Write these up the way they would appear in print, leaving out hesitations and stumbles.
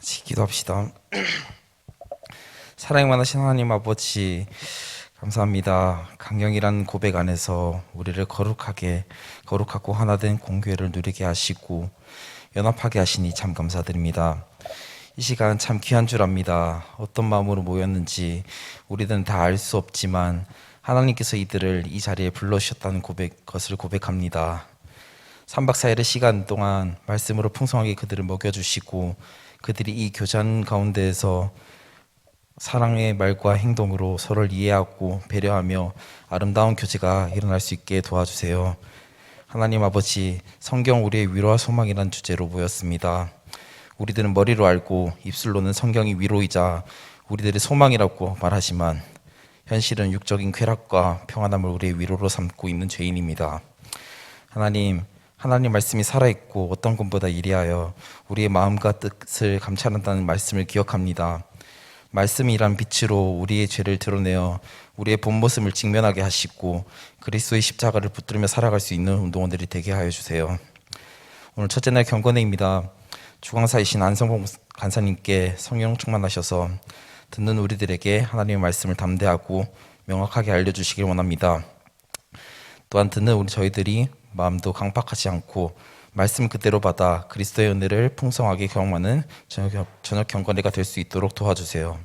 같이 기도합시다. 사랑이 많으신 하나님 아버지, 감사합니다. 강경이라는 고백 안에서 우리를 거룩하고 하나된 공교회를 누리게 하시고 연합하게 하시니 참 감사드립니다. 이 시간 참 귀한 줄 압니다. 어떤 마음으로 모였는지 우리들은 다 알 수 없지만 하나님께서 이들을 이 자리에 불러주셨다는 것을 고백합니다. 3박 4일의 시간 동안 말씀으로 풍성하게 그들을 먹여주시고 그들이 이 교제하는 가운데에서 사랑의 말과 행동으로 서로를 이해하고 배려하며 아름다운 교제가 일어날 수 있게 도와주세요. 하나님 아버지, 성경 우리의 위로와 소망이라는 주제로 모였습니다. 우리들은 머리로 알고 입술로는 성경이 위로이자 우리들의 소망이라고 말하지만 현실은 육적인 쾌락과 평안함을 우리의 위로로 삼고 있는 죄인입니다. 하나님 말씀이 살아있고 어떤 것보다 이리하여 우리의 마음과 뜻을 감찰한다는 말씀을 기억합니다. 말씀이란 빛으로 우리의 죄를 드러내어 우리의 본 모습을 직면하게 하시고 그리스도의 십자가를 붙들며 살아갈 수 있는 운동원들이 되게 하여 주세요. 오늘 첫째 날 경건회입니다. 주강사이신 안성봉 간사님께 성령 충만하셔서 듣는 우리들에게 하나님의 말씀을 담대하고 명확하게 알려주시길 원합니다. 또한 듣는 우리 저희들이 마음도 강팍하지 않고 말씀 그대로 받아 그리스도의 은혜를 풍성하게 경험하는 저녁 경건회가 될 수 있도록 도와주세요.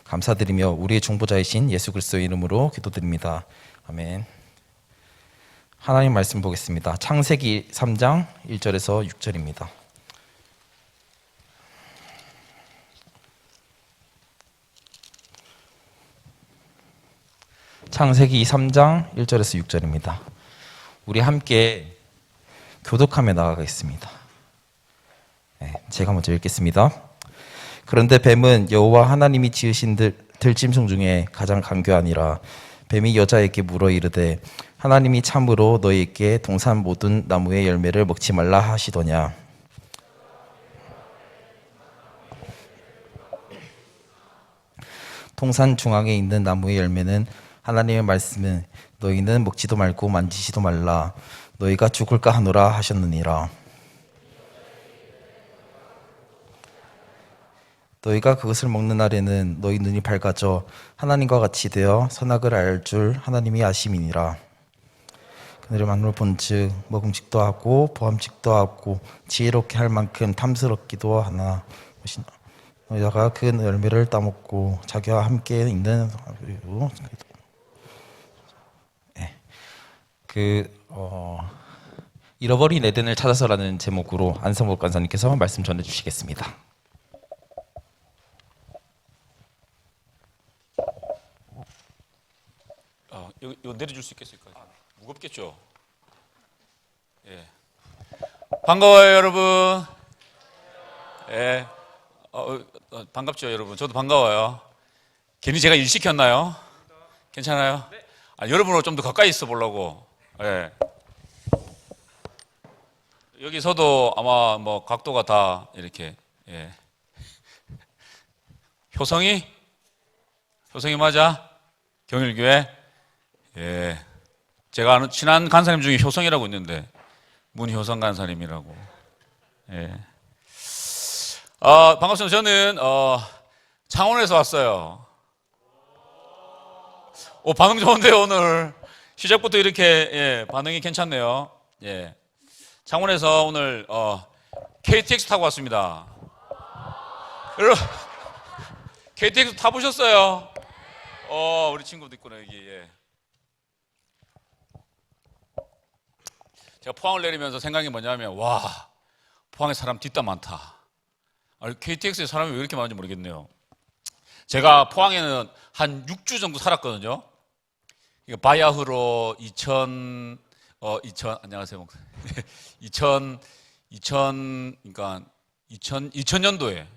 감사드리며 우리의 중보자이신 예수 그리스도의 이름으로 기도드립니다. 아멘. 하나님 말씀 보겠습니다. 창세기 3장 1절에서 6절입니다. 창세기 3장 1절에서 6절입니다. 우리 함께 교독하며 나아가겠습니다. 제가 먼저 읽겠습니다. 그런데 뱀은 여호와 하나님이 지으신 들짐승 중에 가장 간교하니라. 뱀이 여자에게 물어 이르되 하나님이 참으로 너희에게 동산 모든 나무의 열매를 먹지 말라 하시더냐. 동산 중앙에 있는 나무의 열매는 하나님의 말씀은 너희는 먹지도 말고 만지지도 말라. 너희가 죽을까 하노라 하셨느니라. 너희가 그것을 먹는 날에는 너희 눈이 밝아져 하나님과 같이 되어 선악을 알 줄 하나님이 아심이니라. 그들의 만물 본즉 먹음직도 하고 보암직도 하고 지혜롭게 할 만큼 탐스럽기도 하나 너희가 그 열매를 따먹고 자기와 함께 있는 잃어버린 에덴을 찾아서라는 제목으로 안성복 간사님께서 말씀 전해주시겠습니다. 이거 내려줄 수 있겠을까요? 무겁겠죠? 예. 반가워요, 여러분. 예. 반갑죠, 여러분. 저도 반가워요. 괜히 제가 일 시켰나요? 괜찮아요? 여러분으로 좀 더 가까이 있어 보려고. 예. 여기서도 아마 뭐 각도가 다 이렇게. 예. 효성이 맞아? 경일교회? 예. 제가 아는 친한 간사님 중에 효성이라고 있는데 문효성 간사님이라고. 예. 반갑습니다. 저는 창원에서 왔어요. 반응 좋은데요. 오늘 시작부터 이렇게 반응이 괜찮네요. 예. 창원에서 오늘 KTX 타고 왔습니다. 여러분 KTX 타보셨어요? 우리 친구도 있구나 여기. 예. 제가 포항을 내리면서 생각이 뭐냐면 포항에 사람 뒷담 많다. KTX에 사람이 왜 이렇게 많은지 모르겠네요. 제가 포항에는 한 6주 정도 살았거든요. 바야흐로 안녕하세요. 2000년도에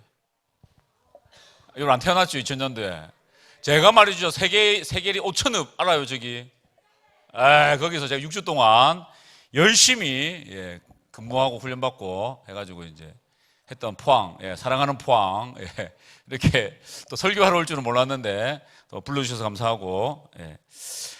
여러분 안 태어났죠? 2000년도에 제가 말이죠. 세계리 5천읍 알아요? 저기 거기서 제가 6주 동안 열심히 근무하고 훈련받고 해가지고 이제 했던 포항, 사랑하는 포항, 이렇게 또 설교하러 올 줄은 몰랐는데 또 불러주셔서 감사하고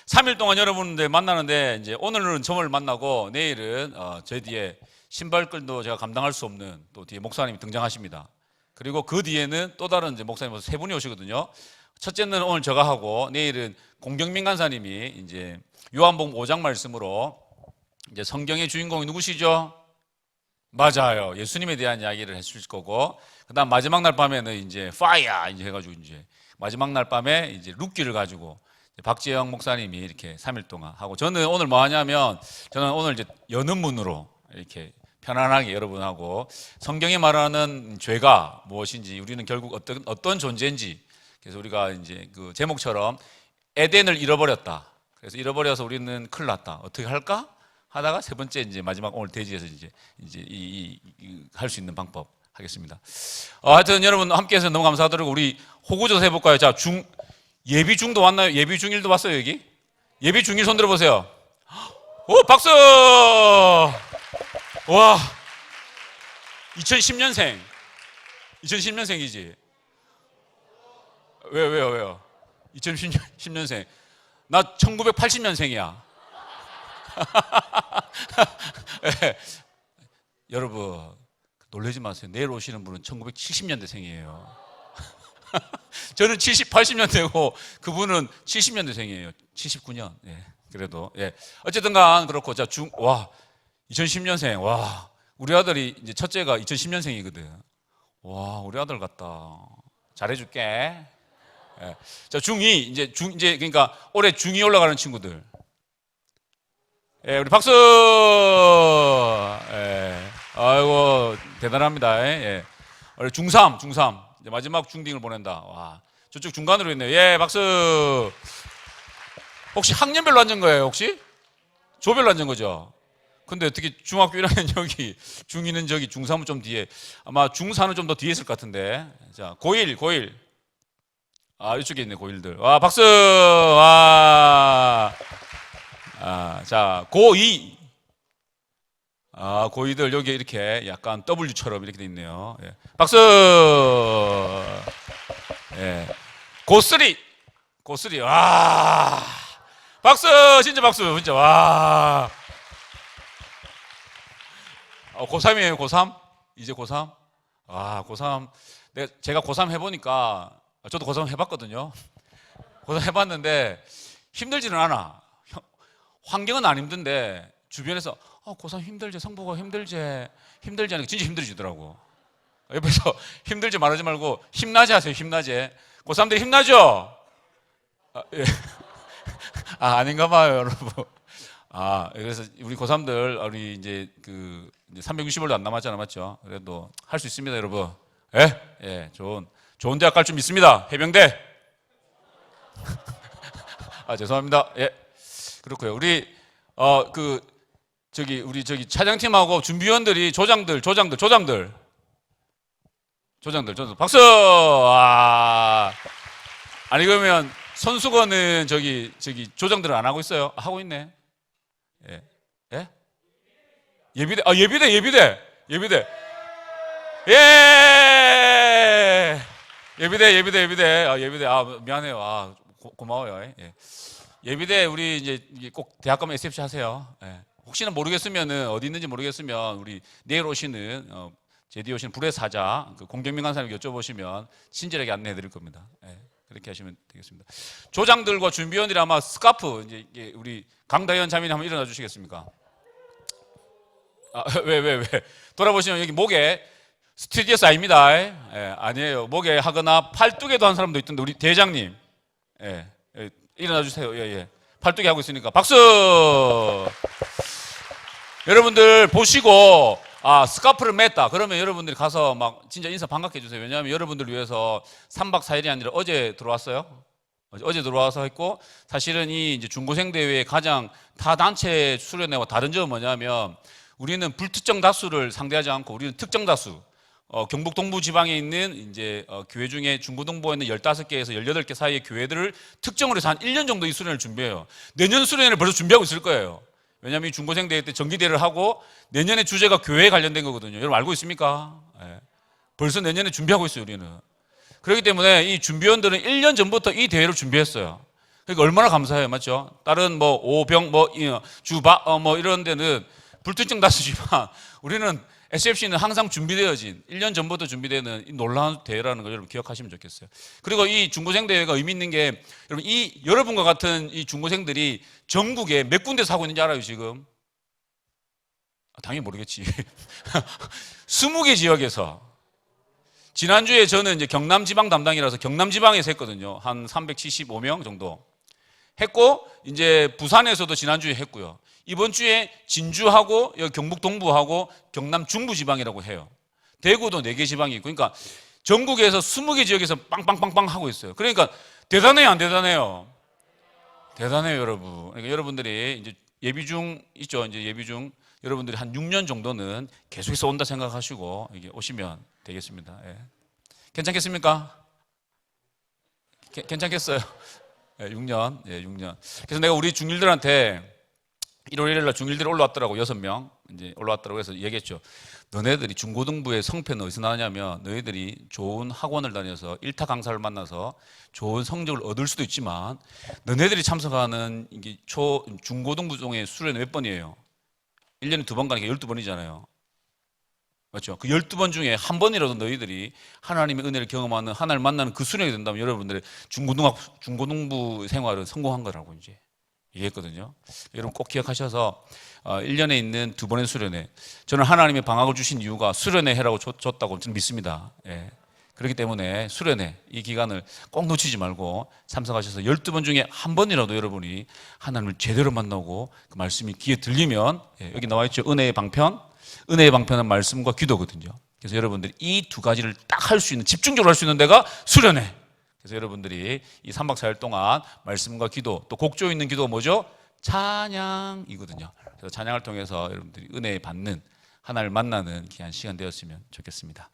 3일 동안 여러분들 만나는데 이제 오늘은 저를 만나고 내일은 저 뒤에 신발끈도 제가 감당할 수 없는 또 뒤에 목사님이 등장하십니다. 그리고 그 뒤에는 또 다른 이제 목사님 세 분이 오시거든요. 첫째는 오늘 제가 하고 내일은 공경민 간사님이 이제 요한복음 5장 말씀으로 이제 성경의 주인공이 누구시죠? 맞아요. 예수님에 대한 이야기를 해주실 거고, 그다음 마지막 날 밤에는 이제 파이어 이제 해가지고 이제 마지막 날 밤에 이제 룻기를 가지고 박재영 목사님이 이렇게 3일 동안 하고, 저는 오늘 뭐 하냐면 저는 오늘 이제 여는 문으로 이렇게 편안하게 여러분하고 성경이 말하는 죄가 무엇인지, 우리는 결국 어떤 존재인지, 그래서 우리가 이제 그 제목처럼 에덴을 잃어버렸다. 그래서 잃어버려서 우리는 큰일 났다. 어떻게 할까? 하다가 세 번째 이제 마지막 오늘 대지에서 이제 할 수 있는 방법 하겠습니다. 하여튼 여러분 함께해서 너무 감사드리고 우리 호구조사 해볼까요? 자, 예비 중도 왔나요? 예비 중일도 왔어요 여기? 예비 중일 손 들어보세요. 오, 박수! 와, 2010년생. 2010년생이지? 왜요? 2010년생. 나 1980년생이야. 네. 여러분 놀라지 마세요. 내일 오시는 분은 1970년대생이에요. 저는 80년대고 그분은 70년대생이에요. 79년. 예. 그래도 예. 어쨌든간 그렇고, 자, 2010년생. 와, 우리 아들이 이제 첫째가 2010년생이거든. 와, 우리 아들 같다. 잘해줄게. 예. 자, 중2 이제 그러니까 올해 중2 올라가는 친구들. 예, 우리 박수! 예. 아이고, 대단합니다. 예. 우리 중3. 이제 마지막 중딩을 보낸다. 와, 저쪽 중간으로 있네요. 예, 박수! 혹시 학년별로 앉은 거예요, 혹시? 조별로 앉은 거죠? 근데 어떻게 중학교 1학년 여기, 중2는 저기, 중3은 좀 뒤에, 아마 중4는 좀 더 뒤에 있을 것 같은데. 자, 고1. 아, 이쪽에 있네, 고1들. 와, 박수! 와. 자, 고2. 고2들 여기 이렇게 약간 W처럼 이렇게 돼 있네요. 예. 박수! 예. 고3. 와. 박수! 진짜 박수. 진짜. 와. 고3이에요, 고3? 이제 고3? 고3. 제가 고3 해보니까, 저도 고3 해봤거든요. 고3 해봤는데 힘들지는 않아. 환경은 안 힘든데 주변에서 고3 힘들지, 성보가 힘들지 하니까 진짜 힘들어지더라고. 옆에서 힘들지 말하지 말고 힘나지 하세요. 힘나지. 고3들 힘나죠? 예. 아닌가 봐요, 여러분. 그래서 우리 고3들 우리 이제 360일도 안 남았잖아, 맞죠? 그래도 할 수 있습니다, 여러분. 예, 좋은 대학 갈 줄 믿습니다. 해병대. 죄송합니다. 예. 그렇고요. 우리 우리 차장팀하고 준비위원들이 조장들 박수. 아니 그러면 선수권은 저기 조장들은 안 하고 있어요? 하고 있네. 예. 예? 예비대. 예비대. 예. 예비대. 미안해요. 고마워요. 예. 예비대 우리 이제 꼭 대학 가면 SFC 하세요. 예. 혹시나 모르겠으면은 어디 있는지 모르겠으면 우리 내일 오시는 제디 오시는 불의 사자 공경민 간사님께 여쭤보시면 친절하게 안내해 드릴 겁니다. 예. 그렇게 하시면 되겠습니다. 조장들과 준비원들이 아마 스카프 이제 우리 강다현 자매님 한번 일어나 주시겠습니까? 왜 돌아보시면 여기 목에 스튜디오스 아닙니다. 예, 아니에요. 목에 하거나 팔뚝에도 한 사람도 있던데 우리 대장님. 예. 일어나 주세요. 예. 팔뚝에 하고 있으니까 박수! 여러분들 보시고 스카프를 맸다. 그러면 여러분들이 가서 막 진짜 인사 반갑게 해주세요. 왜냐하면 여러분들 위해서 3박 4일이 아니라 어제 들어왔어요. 어제 들어와서 했고, 사실은 이 이제 중고생 대회의 가장 타 단체 수련회와 다른 점은 뭐냐면 우리는 불특정 다수를 상대하지 않고 우리는 특정 다수. 경북 동부 지방에 있는 이제 교회 중에 중고등부에 있는 15개에서 18개 사이의 교회들을 특정으로 해서 한 1년 정도 이 수련을 준비해요. 내년 수련회를 벌써 준비하고 있을 거예요. 왜냐하면 이 중고생 대회 때 정기대회를 하고 내년에 주제가 교회에 관련된 거거든요. 여러분 알고 있습니까? 예. 벌써 내년에 준비하고 있어요, 우리는. 그렇기 때문에 이 준비원들은 1년 전부터 이 대회를 준비했어요. 그러니까 얼마나 감사해요, 맞죠? 다른 오병, 주바, 이런 데는 불특정 다수지만 우리는 SFC는 항상 준비되어진 1년 전부터 준비되는 이 놀라운 대회라는 걸 여러분 기억하시면 좋겠어요. 그리고 이 중고생 대회가 의미 있는 게 여러분 이 여러분과 같은 이 중고생들이 전국에 몇 군데서 하고 있는지 알아요 지금? 당연히 모르겠지. 20개 지역에서. 지난주에 저는 이제 경남지방 담당이라서 경남지방에서 했거든요. 한 375명 정도 했고, 이제 부산에서도 지난주에 했고요. 이번 주에 진주하고 여기 경북 동부하고 경남 중부지방이라고 해요. 대구도 4개 지방이 있고, 그러니까 전국에서 20개 지역에서 빵빵빵빵 하고 있어요. 그러니까 대단해요, 안 대단해요? 대단해요, 여러분. 그러니까 여러분들이 이제 예비 중 있죠. 이제 예비 중 여러분들이 한 6년 정도는 계속해서 온다 생각하시고 이게 오시면 되겠습니다. 예. 괜찮겠습니까? 괜찮겠어요? 예, 6년. 예, 6년. 그래서 내가 우리 중일들한테 1월 1일 날 중일들이 올라왔더라고. 6명 이제 올라왔더라고. 해서 얘기했죠. 너네들이 중고등부의 성패는 어디서 나냐면 너희들이 좋은 학원을 다녀서 일타 강사를 만나서 좋은 성적을 얻을 수도 있지만 너네들이 참석하는 이게 중고등부 중에 수련회 몇 번이에요? 1년에 2번 가니까 12번이잖아요. 맞죠? 그 12번 중에 한 번이라도 너희들이 하나님의 은혜를 경험하는 하나님을 만나는 그 수련이 된다면 여러분들의 중고등부 생활은 성공한 거라고 이제 얘기했거든요. 여러분 꼭 기억하셔서 1년에 있는 2번의 수련회, 저는 하나님의 방학을 주신 이유가 수련회 해라고 줬다고 저는 믿습니다. 예. 그렇기 때문에 수련회 이 기간을 꼭 놓치지 말고 참석하셔서 12번 중에 한 번이라도 여러분이 하나님을 제대로 만나고 그 말씀이 귀에 들리면, 예, 여기 나와 있죠. 은혜의 방편. 은혜의 방편은 말씀과 기도거든요. 그래서 여러분들이 이 두 가지를 딱 할 수 있는, 집중적으로 할 수 있는 데가 수련회. 그래서 여러분들이 이 3박 4일 동안 말씀과 기도, 또 곡조 있는 기도가 뭐죠? 찬양이거든요. 그래서 찬양을 통해서 여러분들이 은혜 받는, 하나님을 만나는 귀한 시간 되었으면 좋겠습니다.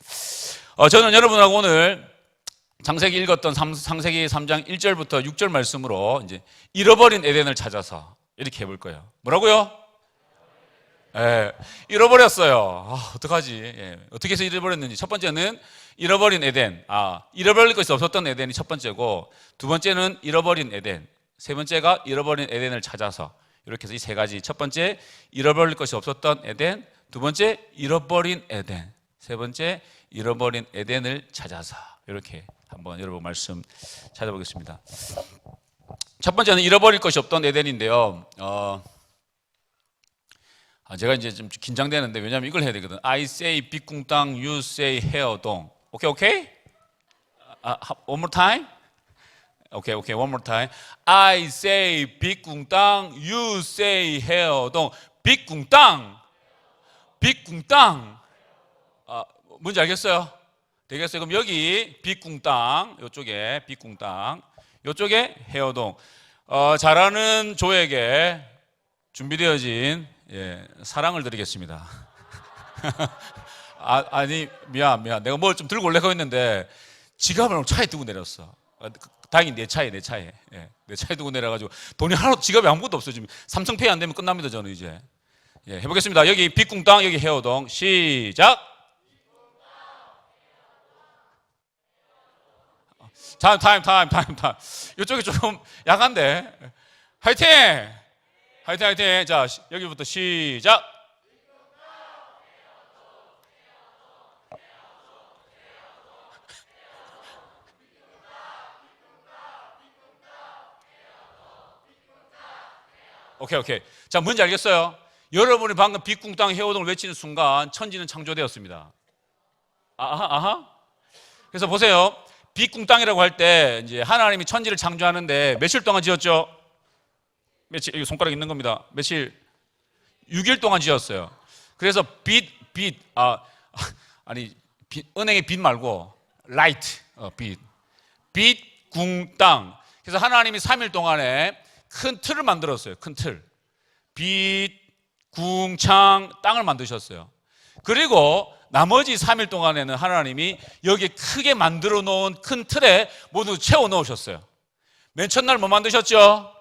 저는 여러분하고 오늘 창세기 읽었던 창세기 3장 1절부터 6절 말씀으로 이제 잃어버린 에덴을 찾아서 이렇게 해볼 거예요. 뭐라고요? 예, 잃어버렸어요. 어떡하지? 예, 어떻게 해서 잃어버렸는지. 첫 번째는 잃어버린 에덴. 잃어버릴 것이 없었던 에덴이 첫 번째고, 두 번째는 잃어버린 에덴. 세 번째가 잃어버린 에덴을 찾아서. 이렇게 해서 이 세 가지. 첫 번째, 잃어버릴 것이 없었던 에덴. 두 번째, 잃어버린 에덴. 세 번째, 잃어버린 에덴을 찾아서. 이렇게 한번 여러분 말씀 찾아보겠습니다. 첫 번째는 잃어버릴 것이 없던 에덴인데요. 제가 이제 좀 긴장되는데, 왜냐하면 이걸 해야 되거든. I say 빅궁땅, you say 헤어동. 오케이, 오케이? One more time? 오케이, one more time. I say 빅궁땅, you say 헤어동. 빅궁땅. 뭔지 알겠어요? 되겠어요? 그럼 여기 빅궁땅, 이쪽에 빅궁땅, 이쪽에 헤어동. 잘하는 조에게 준비되어진, 예, 사랑을 드리겠습니다. 아니, 미안. 내가 뭘 좀 들고 올려고 했는데, 지갑을 차에 두고 내렸어. 다행히 내 차에. 예, 내 차에 두고 내려가지고, 돈이 하나도, 지갑에 아무것도 없어요. 지금 삼성페이 안 되면 끝납니다, 저는 이제. 예, 해보겠습니다. 여기 빅궁땅, 여기 헤어동. 시작! 타임. 이쪽이 조금 약한데. 화이팅! 자, 여기부터 시작! 오케이. 자, 뭔지 알겠어요? 여러분이 방금 빅궁땅 헤어동을 외치는 순간 천지는 창조되었습니다. 아하. 그래서 보세요. 빅궁땅이라고 할 때 이제 하나님이 천지를 창조하는데 며칠 동안 지었죠? 며칠, 여기 손가락 있는 겁니다. 며칠? 6일 동안 지었어요. 그래서 은행의 빛 말고 라이트, 빛, 궁, 땅. 그래서 하나님이 3일 동안에 큰 틀을 만들었어요. 큰 틀. 빛, 궁, 창, 땅을 만드셨어요. 그리고 나머지 3일 동안에는 하나님이 여기에 크게 만들어 놓은 큰 틀에 모두 채워 넣으셨어요. 맨 첫날 뭐 만드셨죠?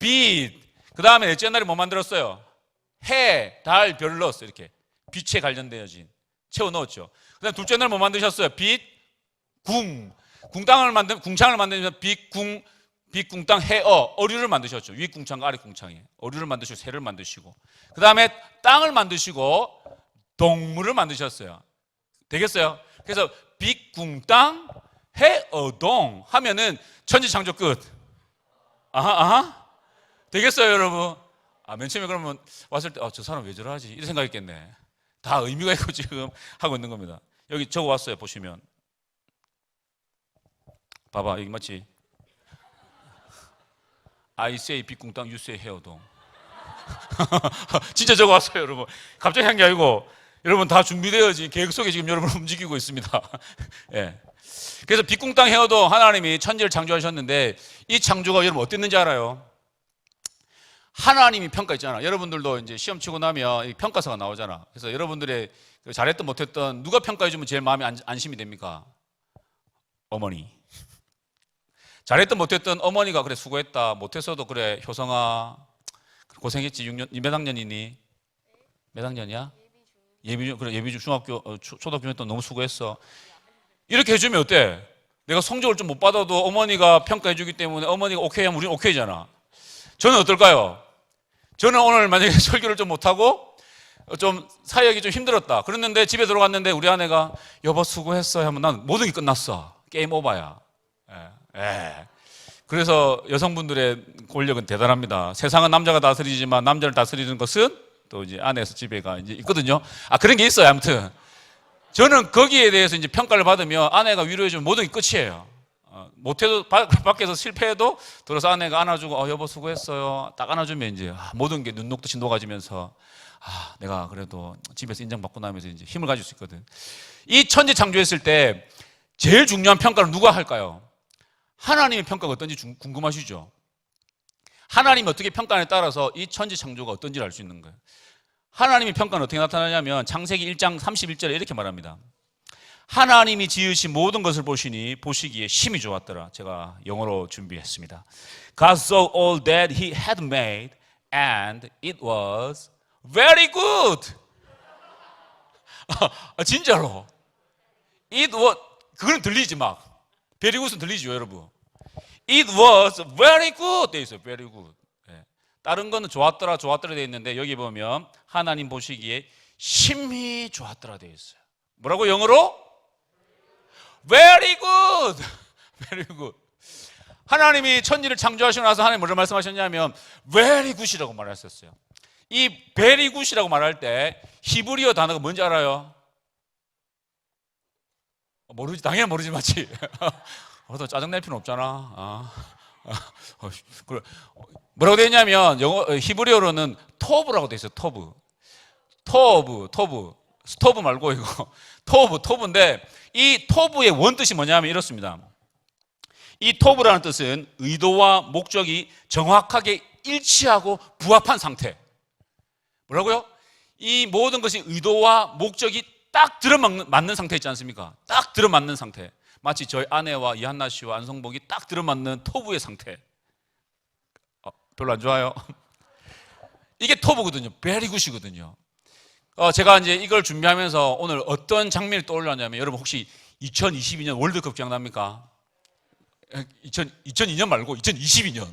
빛. 그 다음에 넷째 날에 뭐 만들었어요? 해, 달, 별을 넣었어요. 이렇게 빛에 관련되어진 채워 넣었죠. 그 다음에 둘째 날 뭐 만드셨어요? 빛, 궁. 궁창을 만들면 빛, 궁, 빅궁땅 해어 어류를 만드셨죠. 위 궁창과 아래 궁창에 어류를 만드시고 새를 만드시고 그 다음에 땅을 만드시고 동물을 만드셨어요. 되겠어요? 그래서 빅궁땅 해어동 하면은 천지창조 끝. 아하. 되겠어요, 여러분? 맨 처음에 그러면 왔을 때 저 사람 왜 저러지? 이런 생각했겠네. 다 의미가 있고 지금 하고 있는 겁니다. 여기 적어 왔어요. 보시면 봐봐, 여기 맞지? I say 빅궁땅, you say 해어동. 진짜 적어 왔어요, 여러분. 갑자기 한 게 아니고 여러분 다 준비되어지 계획 속에 지금 여러분 움직이고 있습니다. 예. 그래서 빅궁땅 해어동 하나님이 천지를 창조하셨는데 이 창조가 여러분 어땠는지 알아요? 하나님이 평가했잖아. 여러분들도 이제 시험 치고 나면 평가서가 나오잖아. 그래서 여러분들의 잘했던 못했던 누가 평가해주면 제일 마음이 안심이 됩니까? 어머니. 잘했던 못했던 어머니가 그래 수고했다. 못했어도 그래 효성아 고생했지. 6년 몇 학년이니? 몇 학년이야? 예비중 그래 예비중 중학교 초등학교 때 너무 수고했어. 이렇게 해주면 어때? 내가 성적을 좀 못 받아도 어머니가 평가해주기 때문에 어머니가 오케이 하면 우리는 오케이잖아. 저는 어떨까요? 저는 오늘 만약에 설교를 좀 못하고 좀 사역이 좀 힘들었다. 그랬는데 집에 들어갔는데 우리 아내가 여보 수고했어 하면 난 모든 게 끝났어. 게임 오버야. 예. 그래서 여성분들의 권력은 대단합니다. 세상은 남자가 다스리지만 남자를 다스리는 것은 또 이제 아내에서 집에가 이제 있거든요. 그런 게 있어요. 아무튼 저는 거기에 대해서 이제 평가를 받으면 아내가 위로해주면 모든 게 끝이에요. 못해도 밖에서 실패해도 들어서 아내가 안아주고 여보 수고했어요. 딱 안아주면 이제 모든 게 눈 녹듯이 녹아지면서 내가 그래도 집에서 인정받고 나면서 이제 힘을 가질 수 있거든. 이 천지 창조했을 때 제일 중요한 평가를 누가 할까요? 하나님의 평가가 어떤지 궁금하시죠? 하나님이 어떻게 평가하냐에 따라서 이 천지 창조가 어떤지를 알 수 있는 거예요. 하나님의 평가는 어떻게 나타나냐면 창세기 1장 31절에 이렇게 말합니다. 하나님이 지으신 모든 것을 보시기에 심히 좋았더라. 제가 영어로 준비했습니다. God saw all that he had made and it was very good. 진짜로. It was 그건 들리지 막. very good은 들리죠, 여러분. It was very good 돼 있어요. very good. 다른 거는 좋았더라 돼 있는데 여기 보면 하나님 보시기에 심히 좋았더라 돼 있어요. 뭐라고 영어로? Very good. Very good. 하나님이 천지를 창조하시고 나서 하나님 뭐를 말씀하셨냐면 very good이라고 말하셨어요. 이 very good이라고 말할 때 히브리어 단어가 뭔지 알아요? 모르지. 당연히 모르지 맞지? 그래도 짜증낼 필요는 없잖아. 그래. 뭐라고 되어 있냐면 히브리어로는 토브라고 되어 있어요. 토브. 스토브 말고 이거 토브인데 이 토브의 원뜻이 뭐냐면 이렇습니다. 이 토브라는 뜻은 의도와 목적이 정확하게 일치하고 부합한 상태. 뭐라고요? 이 모든 것이 의도와 목적이 딱 들어맞는 상태 있지 않습니까? 딱 들어맞는 상태. 마치 저희 아내와 이한나 씨와 안성복이 딱 들어맞는 토브의 상태. 별로 안 좋아요. 이게 토브거든요. very good이거든요. 제가 이제 이걸 준비하면서 오늘 어떤 장면이 떠올랐냐면 여러분 혹시 2022년 월드컵 기억납니까? 2002년 말고 2022년.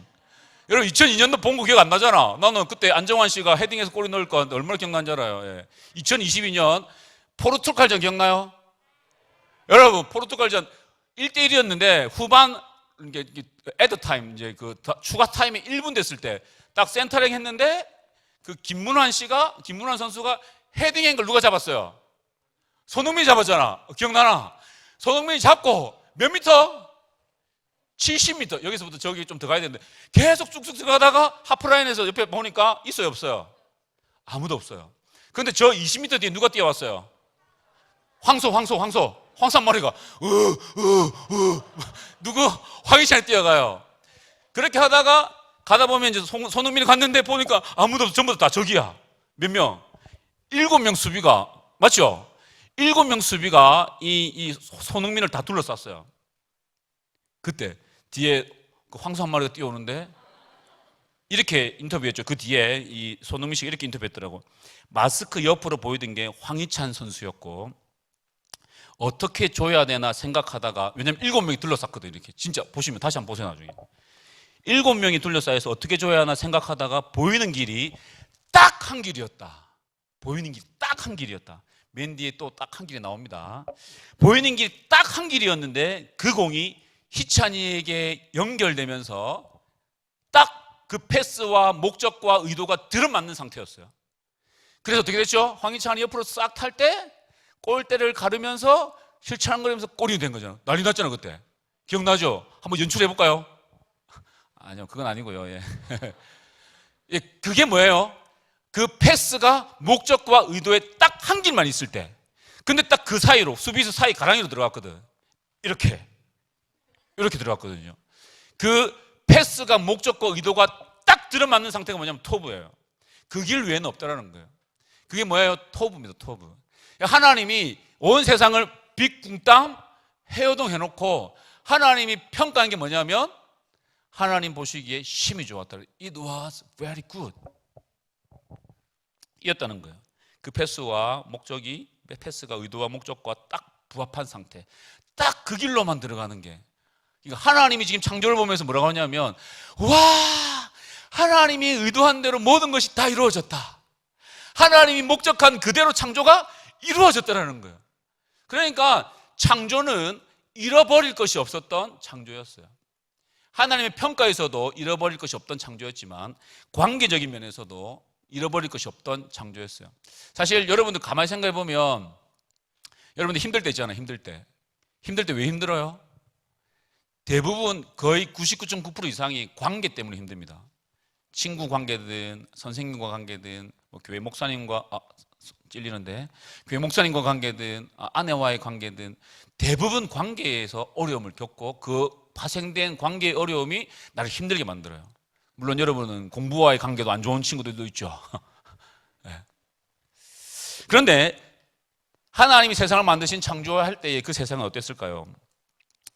여러분 2002년도 본 거 기억 안 나잖아. 나는 그때 안정환 씨가 헤딩해서 골이 넣을 거 얼마나 기억나는지 알아요. 2022년 포르투갈전 기억나요? 여러분 포르투갈전 1대1이었는데 후반 애드타임 이제 그 추가 타임에 1분 됐을 때 딱 센터링 했는데 그 김문환 선수가 헤딩한 걸 누가 잡았어요? 손흥민이 잡았잖아. 기억나나? 손흥민이 잡고 몇 미터? 70m. 여기서부터 저기 좀 들어가야 되는데 계속 쭉쭉 들어가다가 하프라인에서 옆에 보니까 있어요, 없어요? 아무도 없어요. 근데 저 20m 뒤에 누가 뛰어왔어요? 황소 한 마리가 누구? 황희찬이 뛰어가요. 그렇게 가다 보면 이제 손흥민이 갔는데 보니까 아무도 없어. 전부 다 저기야. 몇 명? 7명 수비가 맞죠? 7명 수비가 이 손흥민을 다 둘러쌌어요. 그때 뒤에 그 황소 한 마리가 뛰어오는데 이렇게 인터뷰했죠. 그 뒤에 이 손흥민 씨가 이렇게 인터뷰했더라고. 마스크 옆으로 보이던 게 황희찬 선수였고 어떻게 줘야 되나 생각하다가 왜냐면 7명이 둘러쌌거든요. 이렇게 진짜 보시면 다시 한번 보세요 나중에. 7명이 둘러싸여서 어떻게 줘야 하나 생각하다가 보이는 길이 딱 한 길이었다. 보이는 길이 딱 한 길이었다. 맨 뒤에 또 딱 한 길이 나옵니다. 보이는 길이 딱 한 길이었는데 그 공이 희찬이에게 연결되면서 딱 그 패스와 목적과 의도가 들어맞는 상태였어요. 그래서 어떻게 됐죠? 황희찬이 옆으로 싹 탈 때 골대를 가르면서 실천거리면서 골이 된 거잖아요. 난리 났잖아 그때. 기억나죠? 한번 연출해 볼까요? 아니요, 그건 아니고요. 예. 예, 그게 뭐예요? 그 패스가 목적과 의도에 딱 한 길만 있을 때, 근데 딱 그 사이로 수비수 사이 가랑이로 들어갔거든. 이렇게 들어갔거든요. 그 패스가 목적과 의도가 딱 들어맞는 상태가 뭐냐면 토브예요. 그 길 외에는 없다라는 거예요. 그게 뭐예요? 토브입니다. 토브. 하나님이 온 세상을 빅붕땅 해오동해놓고 하나님이 평가한 게 뭐냐면 하나님 보시기에 심히 좋았다. It was very good. 이었다는 거예요. 그 패스와 목적이, 패스가 의도와 목적과 딱 부합한 상태, 딱 그 길로만 들어가는 게, 그러니까 하나님이 지금 창조를 보면서 뭐라고 하냐면, 와, 하나님이 의도한 대로 모든 것이 다 이루어졌다. 하나님이 목적한 그대로 창조가 이루어졌다는 거예요. 그러니까 창조는 잃어버릴 것이 없었던 창조였어요. 하나님의 평가에서도 잃어버릴 것이 없던 창조였지만 관계적인 면에서도 잃어버릴 것이 없던 창조였어요. 사실 여러분들 가만히 생각해 보면, 여러분들 힘들 때 있잖아요. 힘들 때 왜 힘들어요? 대부분 거의 99.9% 이상이 관계 때문에 힘듭니다. 친구 관계든 선생님과 관계든 교회 목사님과 찔리는데 교회 목사님과 관계든 아내와의 관계든 대부분 관계에서 어려움을 겪고 그 파생된 관계의 어려움이 나를 힘들게 만들어요. 물론 여러분은 공부와의 관계도 안 좋은 친구들도 있죠. 네. 그런데 하나님이 세상을 만드신 창조할 때의 그 세상은 어땠을까요?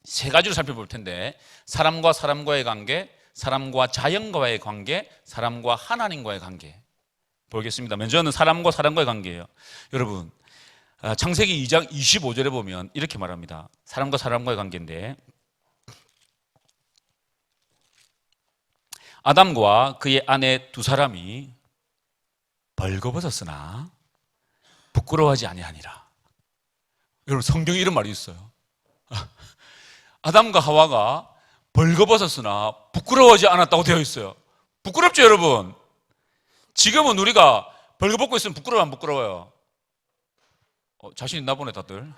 세 가지로 살펴볼 텐데, 사람과 사람과의 관계, 사람과 자연과의 관계, 사람과 하나님과의 관계 보겠습니다. 먼저는 사람과 사람과의 관계예요. 여러분, 창세기 2장 25절에 보면 이렇게 말합니다. 사람과 사람과의 관계인데, 아담과 그의 아내 두 사람이 벌거벗었으나 부끄러워하지 아니하니라. 여러분, 성경에 이런 말이 있어요. 아담과 하와가 벌거벗었으나 부끄러워하지 않았다고 되어 있어요. 부끄럽죠, 여러분? 지금은 우리가 벌거벗고 있으면 부끄러워 안 부끄러워요? 자신 있나 보네 다들.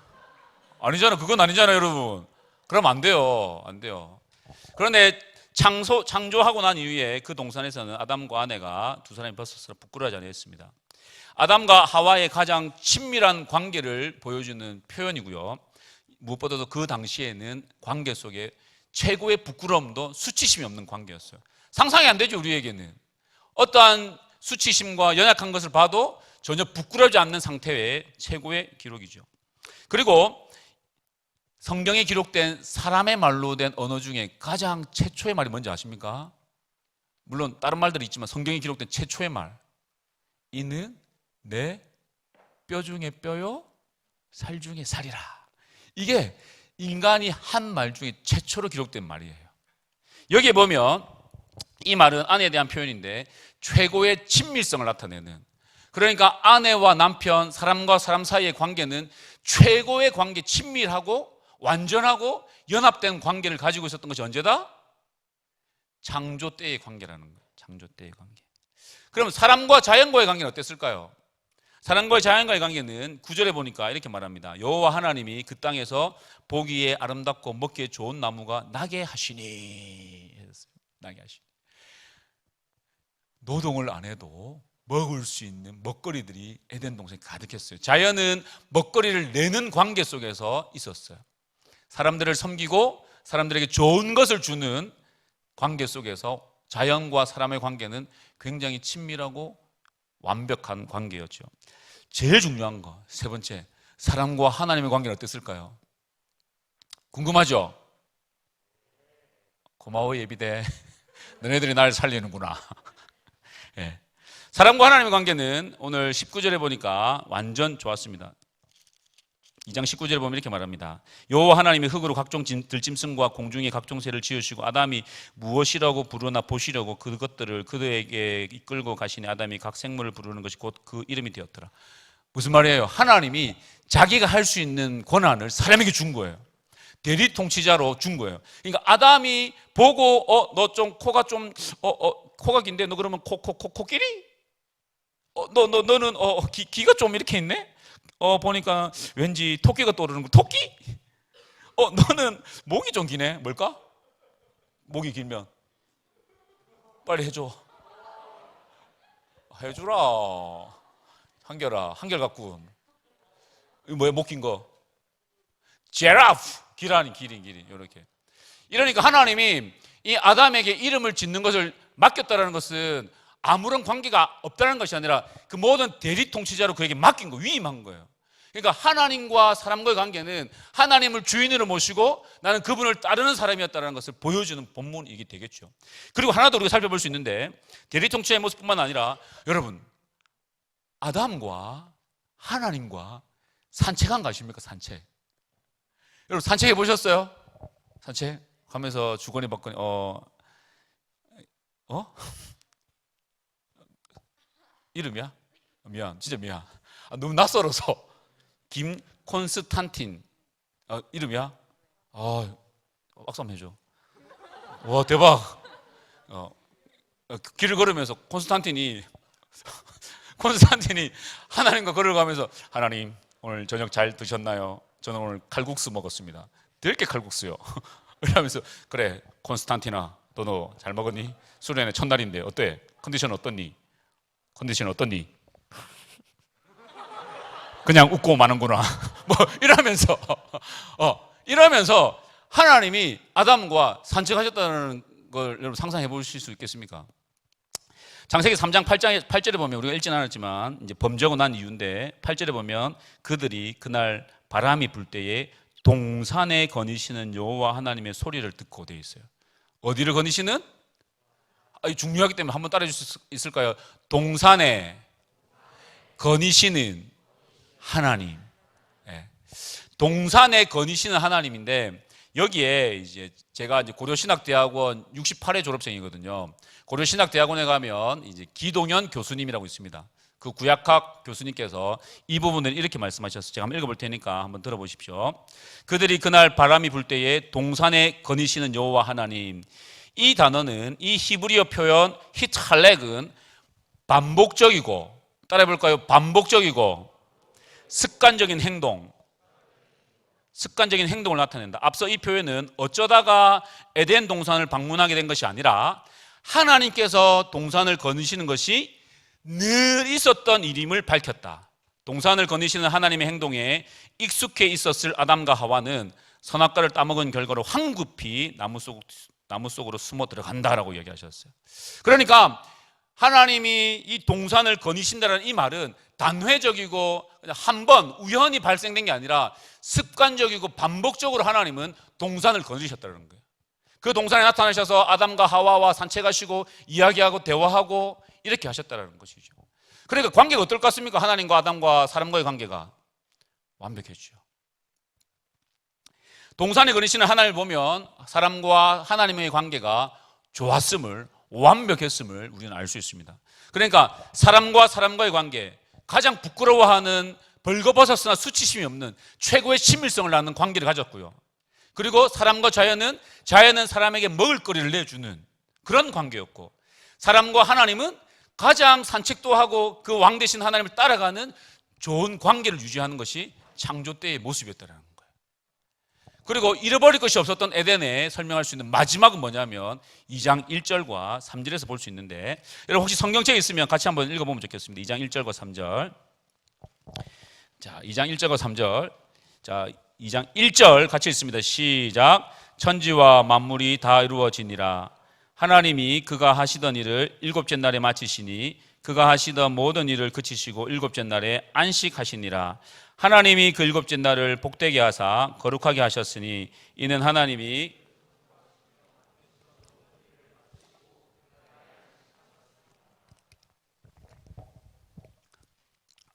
아니잖아, 그건 아니잖아요, 여러분. 그러면 안 돼요. 그런데 창조하고 난 이후에 그 동산에서는 아담과 아내가 두 사람이 벗었으나 부끄러워하지 아니했습니다. 아담과 하와의 가장 친밀한 관계를 보여주는 표현이고요. 무엇보다도 그 당시에는 관계 속에 최고의 부끄러움도 수치심이 없는 관계였어요. 상상이 안 되죠, 우리에게는. 어떠한 수치심과 연약한 것을 봐도 전혀 부끄러워하지 않는 상태의 최고의 기록이죠. 그리고 성경에 기록된 사람의 말로 된 언어 중에 가장 최초의 말이 뭔지 아십니까? 물론 다른 말들이 있지만 성경에 기록된 최초의 말, 이는 내 뼈 중에 뼈요 살 중에 살이라. 이게 인간이 한 말 중에 최초로 기록된 말이에요. 여기에 보면 이 말은 아내에 대한 표현인데 최고의 친밀성을 나타내는, 그러니까 아내와 남편, 사람과 사람 사이의 관계는 최고의 관계, 친밀하고 완전하고 연합된 관계를 가지고 있었던 것이 언제다? 창조 때의 관계라는 거예요. 창조 때의 관계. 그럼 사람과 자연과의 관계는 어땠을까요? 사람과 자연과의 관계는 9절에 보니까 이렇게 말합니다. 여호와 하나님이 그 땅에서 보기에 아름답고 먹기에 좋은 나무가 나게 하시니. 나게 하시니. 노동을 안 해도 먹을 수 있는 먹거리들이 에덴 동산에 가득했어요. 자연은 먹거리를 내는 관계 속에서 있었어요. 사람들을 섬기고 사람들에게 좋은 것을 주는 관계 속에서 자연과 사람의 관계는 굉장히 친밀하고 완벽한 관계였죠. 제일 중요한 거, 세 번째, 사람과 하나님의 관계는 어땠을까요? 궁금하죠? 고마워 예비대. 너네들이 날 살리는구나. 네. 사람과 하나님의 관계는 오늘 19절에 보니까 완전 좋았습니다. 2장 19절에 보면 이렇게 말합니다. 여호와 하나님이 흙으로 각종 들짐승과 공중의 각종 새를 지으시고 아담이 무엇이라고 부르나 보시려고 그것들을 그들에게 이끌고 가시니 아담이 각 생물을 부르는 것이 곧 그 이름이 되었더라. 무슨 말이에요? 하나님이 자기가 할 수 있는 권한을 사람에게 준 거예요. 대리 통치자로 준 거예요. 그러니까 아담이 보고 너 좀 코가 좀 코가 긴데 너 그러면 코끼리? 너는 귀가 좀 이렇게 있네? 보니까 왠지 토끼가 떠오르는 거. 토끼? 너는 목이 좀 기네. 뭘까? 목이 길면 빨리 해줘. 해주라. 한결 갖고. 이거 뭐야? 목 긴 거. 제라프. 기라니 기린 이렇게. 이러니까 하나님이 이 아담에게 이름을 짓는 것을 맡겼다는 것은 아무런 관계가 없다는 것이 아니라 그 모든 대리 통치자로 그에게 맡긴 거, 위임한 거예요. 그러니까 하나님과 사람과의 관계는 하나님을 주인으로 모시고 나는 그분을 따르는 사람이었다는 것을 보여주는 본문이게 되겠죠. 그리고 하나 더 우리가 살펴볼 수 있는데 대리 통치의 모습뿐만 아니라 여러분 아담과 하나님과 산책한 거 아십니까? 산책. 여러분 산책해 보셨어요? 산책 하면서 주거니 받거니 이름이야? 미안, 진짜 미안. 너무 낯설어서. 김 콘스탄틴. 이름이야? 박수 한번 해줘. 와, 대박. 길을 걸으면서 콘스탄틴이 하나님과 걸어가면서 하나님, 오늘 저녁 잘 드셨나요? 저는 오늘 칼국수 먹었습니다. 들깨 칼국수요. 이러면서 그래, 콘스탄티나, 너 잘 먹었니? 수련회 첫날인데 어때? 컨디션 어떻니? 그냥 웃고 마는구나. 뭐 이러면서 하나님이 아담과 산책하셨다는 걸 여러분 상상해 보실 수 있겠습니까? 창세기 3장 8절에 보면 우리가 읽진 않았지만 이제 범죄하고 난 이유인데 8절에 보면 그들이 그날 바람이 불 때에 동산에 거니시는 여호와 하나님의 소리를 듣고 되어 있어요. 어디를 거니시는? 중요하기 때문에 한번 따라해 주실 수 있을까요? 동산에 거니시는 하나님. 동산에 거니시는 하나님인데 여기에 이제 제가 이제 고려신학대학원 68회 졸업생이거든요. 고려신학대학원에 가면 이제 기동현 교수님이라고 있습니다. 그 구약학 교수님께서 이 부분을 이렇게 말씀하셨어요. 제가 한번 읽어볼 테니까 한번 들어보십시오. 그들이 그날 바람이 불 때에 동산에 거니시는 여호와 하나님. 이 단어는 이 히브리어 표현 히탈렉은 반복적이고, 따라해볼까요? 반복적이고 습관적인 행동을 나타낸다. 앞서 이 표현은 어쩌다가 에덴 동산을 방문하게 된 것이 아니라 하나님께서 동산을 거니시는 것이 늘 있었던 일임을 밝혔다. 동산을 거니시는 하나님의 행동에 익숙해 있었을 아담과 하와는 선악과를 따먹은 결과로 황급히 나무 속으로 숨어 들어간다라고 얘기하셨어요. 그러니까 하나님이 이 동산을 거니신다는 이 말은 단회적이고 한 번 우연히 발생된 게 아니라 습관적이고 반복적으로 하나님은 동산을 거니셨다는 거예요. 그 동산에 나타나셔서 아담과 하와와 산책하시고 이야기하고 대화하고 이렇게 하셨다는 것이죠. 그러니까 관계가 어떨 것 같습니까? 하나님과 아담과 사람과의 관계가 완벽했죠. 동산에 거니시는 하나님을 보면 사람과 하나님의 관계가 좋았음을, 완벽했음을 우리는 알 수 있습니다. 그러니까 사람과 사람과의 관계, 가장 부끄러워하는 벌거벗었으나 수치심이 없는 최고의 친밀성을 낳는 관계를 가졌고요. 그리고 사람과 자연은 사람에게 먹을거리를 내주는 그런 관계였고, 사람과 하나님은 가장 산책도 하고 그 왕 되신 하나님을 따라가는 좋은 관계를 유지하는 것이 창조 때의 모습이었다는 거예요. 그리고 잃어버릴 것이 없었던 에덴에 설명할 수 있는 마지막은 뭐냐면 2장 1절과 3절에서 볼 수 있는데, 여러분 혹시 성경책에 있으면 같이 한번 읽어보면 좋겠습니다. 2장 1절과 3절. 자, 2장 1절과 3절. 자, 2장 1절 같이 읽습니다. 시작. 천지와 만물이 다 이루어지니라. 하나님이 그가 하시던 일을 일곱째 날에 마치시니 그가 하시던 모든 일을 그치시고 일곱째 날에 안식하시니라. 하나님이 그 일곱째 날을 복되게 하사 거룩하게 하셨으니 이는 하나님이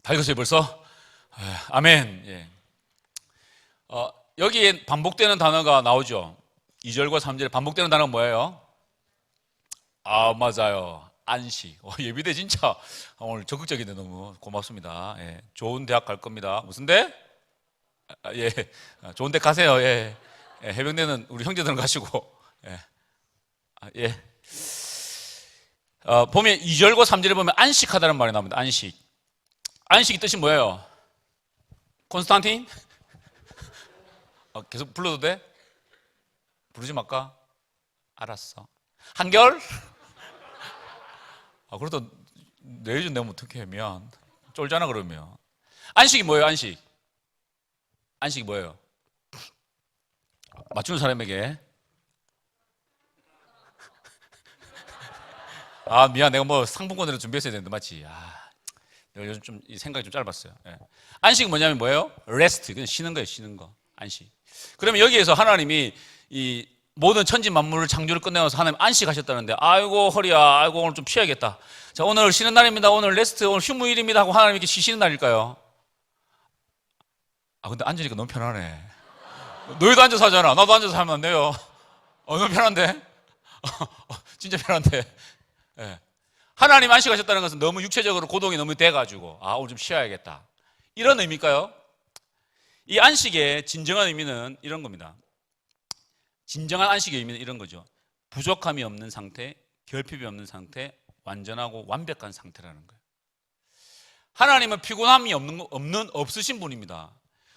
다 읽었어요 벌써? 아멘. 예. 여기에 반복되는 단어가 나오죠. 2절과 3절에 반복되는 단어가 뭐예요? 맞아요. 안식. 예비대 진짜 오늘 적극적인데 너무 고맙습니다. 예, 좋은 대학 갈 겁니다. 무슨 대? 예, 좋은 대 가세요. 예, 해병대는 우리 형제들은 가시고. 예. 보면 2절과 3절에 보면 안식하다는 말이 나옵니다. 안식. 안식이 뜻이 뭐예요? 콘스탄틴? 계속 불러도 돼? 부르지 말까? 알았어. 한결? 그래도 내일은 내면 어떡해. 미안. 쫄잖아 그러면. 안식이 뭐예요? 안식. 안식이 뭐예요? 맞추는 사람에게. 미안. 내가 뭐 상품권을 준비했어야 되는데 맞지? 내가 요즘 좀 생각이 좀 짧았어요. 예. 안식이 뭐냐면 뭐예요? 레스트. 그냥 쉬는 거예요. 쉬는 거. 안식. 그러면 여기에서 하나님이 이 모든 천지 만물을 창조를 끝내서 하나님 안식하셨다는데 아이고 허리야, 아이고 오늘 좀 쉬어야겠다. 자, 오늘 쉬는 날입니다. 오늘 레스트, 오늘 휴무일입니다 하고 하나님 이렇게 쉬시는 날일까요? 근데 앉으니까 너무 편하네. 너희도 앉아서 하잖아. 나도 앉아서 하면 안 돼요. 너무 편한데? 진짜 편한데? 예. 하나님 안식하셨다는 것은 너무 육체적으로 고동이 너무 돼가지고 오늘 좀 쉬어야겠다. 이런 의미일까요? 이 안식의 진정한 의미는 이런 겁니다. 진정한 안식의 의미는 이런 거죠. 부족함이 없는 상태, 결핍이 없는 상태, 완전하고 완벽한 상태라는 거예요. 하나님은 피곤함이 없으신 분입니다.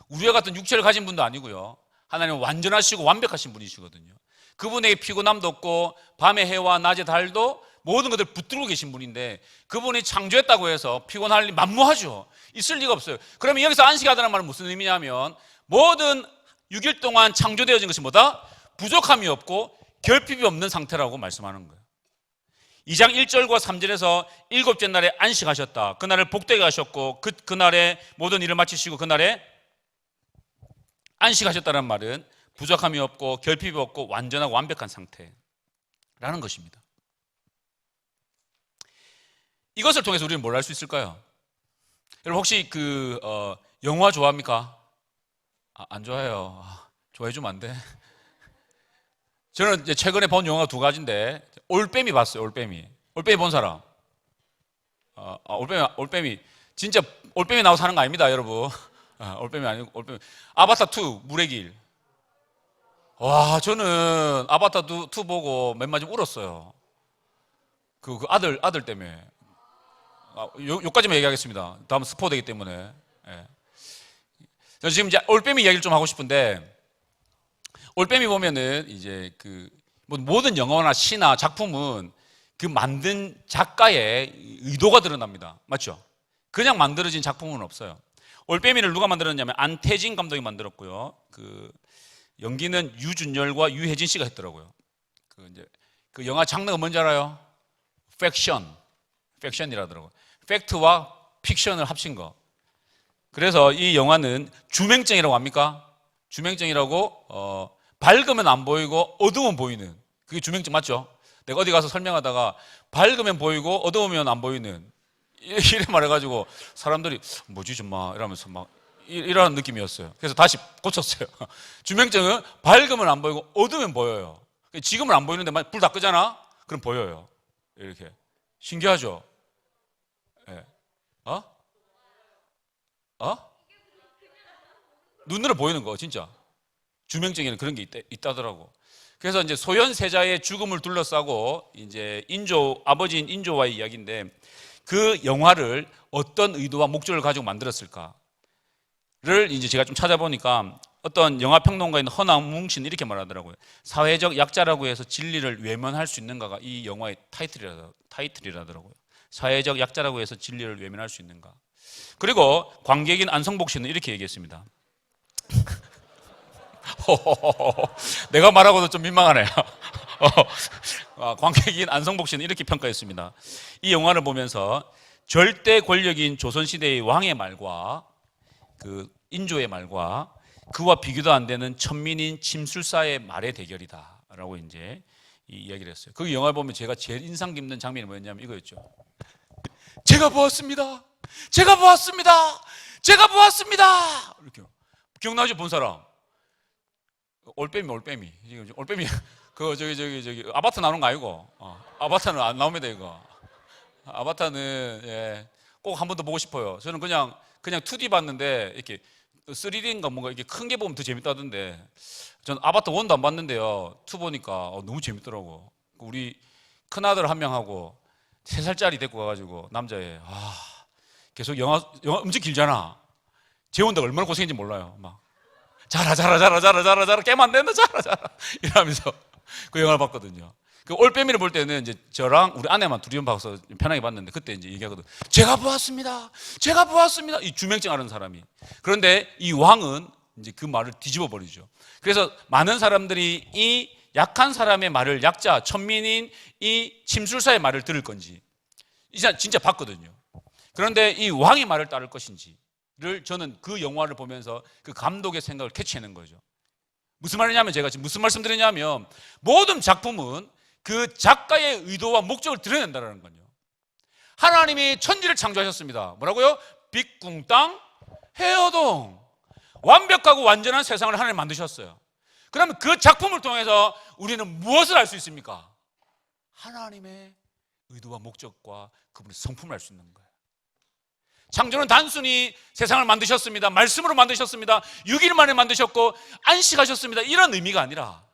우리와 같은 육체를 가진 분도 아니고요. 하나님은 완전하시고 완벽하신 분이시거든요. 그분에게 피곤함도 없고 밤의 해와 낮의 달도 모든 것들을 붙들고 계신 분인데 그분이 창조했다고 해서 피곤할 리 만무하죠. 있을 리가 없어요. 그러면 여기서 안식하다는 말은 무슨 의미냐면 모든 6일 동안 창조되어진 것이 뭐다? 부족함이 없고 결핍이 없는 상태라고 말씀하는 거예요. 2장 1절과 3절에서 일곱째 날에 안식하셨다. 그날을 복되게 하셨고 그날에 모든 일을 마치시고 그날에 안식하셨다는 말은 부족함이 없고 결핍이 없고 완전하고 완벽한 상태라는 것입니다. 이것을 통해서 우리는 뭘 할 수 있을까요? 여러분 혹시 영화 좋아합니까? 안 좋아해요. 좋아해주면 안 돼? 저는 이제 최근에 본 영화가 두 가지인데 올빼미 봤어요. 올빼미 본 사람? 올빼미 진짜 올빼미 나와서 하는 거 아닙니다, 여러분. 올빼미 아니고 올빼미. 아바타 2 물의 길. 저는 아바타 2 보고 몇 마디 울었어요. 그 아들 때문에. 여기까지만 얘기하겠습니다. 다음 스포 되기 때문에. 저는 지금 이제 올빼미 이야기를 좀 하고 싶은데, 올빼미 보면은 이제 모든 영화나 시나 작품은 그 만든 작가의 의도가 드러납니다. 맞죠? 그냥 만들어진 작품은 없어요. 올빼미를 누가 만들었냐면 안태진 감독이 만들었고요. 연기는 유준열과 유혜진 씨가 했더라고요. 그 영화 장르가 뭔지 알아요? 팩션이라더라고요. 팩트와 픽션을 합친 거. 그래서 이 영화는 주맹증이라고 합니까? 주맹증이라고 밝으면 안 보이고 어두우면 보이는, 그게 주맹증 맞죠? 내가 어디 가서 설명하다가 밝으면 보이고 어두우면 안 보이는 이래 말해가지고 사람들이 뭐지 좀 막 이러면서 막 이런 느낌이었어요. 그래서 다시 고쳤어요. 주맹증은 밝으면 안 보이고 어두우면 보여요. 지금은 안 보이는데 불 다 끄잖아? 그럼 보여요. 이렇게. 신기하죠? 예. 눈으로 보이는 거, 진짜. 주명증에는 그런 게 있다더라고. 그래서 이제 소현세자의 죽음을 둘러싸고 이제 아버지인 인조와의 이야기인데 그 영화를 어떤 의도와 목적을 가지고 만들었을까를 이제 제가 좀 찾아보니까 어떤 영화 평론가인 허남웅 씨는 이렇게 말하더라고요. 사회적 약자라고 해서 진리를 외면할 수 있는가가 이 영화의 타이틀이라더라고요. 사회적 약자라고 해서 진리를 외면할 수 있는가. 그리고 관객인 안성복 씨는 이렇게 얘기했습니다. 내가 말하고도 좀 민망하네요. 관객인 안성복 씨는 이렇게 평가했습니다. 이 영화를 보면서 절대 권력인 조선시대의 왕의 말과 인조의 말과 그와 비교도 안 되는 천민인 침술사의 말의 대결이다 라고 이제 이 이야기를 했어요. 그 영화를 보면 제가 제일 인상 깊는 장면이 뭐였냐면 이거였죠. 제가 보았습니다. 제가 보았습니다. 제가 보았습니다. 이렇게. 기억나죠? 본 사람. 올빼미. 지금 올빼미. 그거 저기 아바타 나오는 거 아니고? 아바타는 안 나옵니다 이거. 아바타는 예, 꼭 한 번 더 보고 싶어요. 저는 그냥 2D 봤는데 이렇게 3D인가 뭔가 이렇게 큰 게 보면 더 재밌다던데. 전 아바타 1도 안 봤는데요. 2 보니까 너무 재밌더라고. 우리 큰아들 한 명하고 3살짜리 데리고 가가지고 남자애 계속 영화 엄청 길잖아. 재혼다가 얼마나 고생했는지 몰라요. 막 자라 깨면 안 된다 자라 이러면서 그 영화를 봤거든요. 그 올빼미를 볼 때는 이제 저랑 우리 아내만 둘이만 봐서 편하게 봤는데 그때 이제 얘기하거든. 제가 보았습니다. 이 주명증 앓은 사람이. 그런데 이 왕은 이제 그 말을 뒤집어 버리죠. 그래서 많은 사람들이 이 약한 사람의 말을 약자, 천민인 이 침술사의 말을 들을 건지 진짜 봤거든요. 그런데 이 왕의 말을 따를 것인지를 저는 그 영화를 보면서 그 감독의 생각을 캐치해낸 거죠. 무슨 말이냐면 제가 지금 무슨 말씀 드리냐면 모든 작품은 그 작가의 의도와 목적을 드러낸다는 거죠. 하나님이 천지를 창조하셨습니다. 뭐라고요? 빛궁 땅 해어동. 완벽하고 완전한 세상을 하나님 만드셨어요. 그러면 그 작품을 통해서 우리는 무엇을 알 수 있습니까? 하나님의 의도와 목적과 그분의 성품을 알 수 있는 거예요. 창조는 단순히 세상을 만드셨습니다. 말씀으로 만드셨습니다. 6일 만에 만드셨고 안식하셨습니다. 이런 의미가 아니라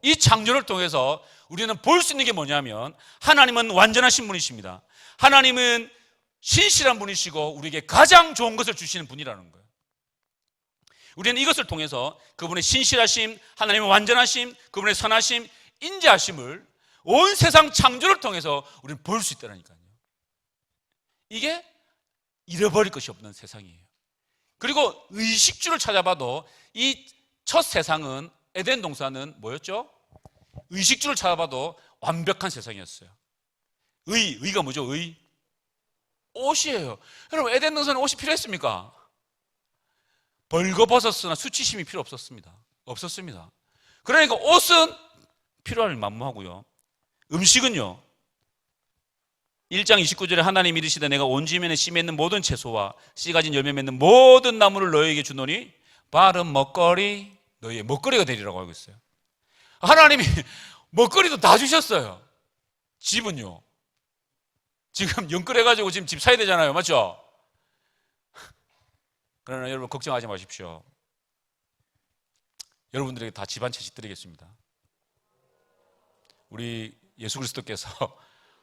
이 창조를 통해서 우리는 볼 수 있는 게 뭐냐면 하나님은 완전하신 분이십니다. 하나님은 신실한 분이시고 우리에게 가장 좋은 것을 주시는 분이라는 거예요. 우리는 이것을 통해서 그분의 신실하심, 하나님의 완전하심, 그분의 선하심, 인자하심을 온 세상 창조를 통해서 우리는 볼 수 있다니까요. 이게 잃어버릴 것이 없는 세상이에요. 그리고 의식주를 찾아봐도 이 첫 세상은 에덴 동산은 뭐였죠? 의식주를 찾아봐도 완벽한 세상이었어요. 의가 뭐죠? 옷이에요. 여러분 에덴 동산에 옷이 필요했습니까? 벌거벗었으나 수치심이 필요 없었습니다. 그러니까 옷은 필요할 만무하고요. 음식은요. 1장 29절에 하나님이 이르시되 내가 온 지면에 씨 맺는 모든 채소와 씨 가진 열매 맺는 모든 나무를 너희에게 주노니 바른 먹거리 너희의 먹거리가 되리라고 하고 있어요. 하나님이 먹거리도 다 주셨어요. 집은요. 지금 영끌해가지고 지금 집 사야 되잖아요. 맞죠? 그러나 여러분 걱정하지 마십시오. 여러분들에게 다 집 한 채씩 드리겠습니다. 우리 예수 그리스도께서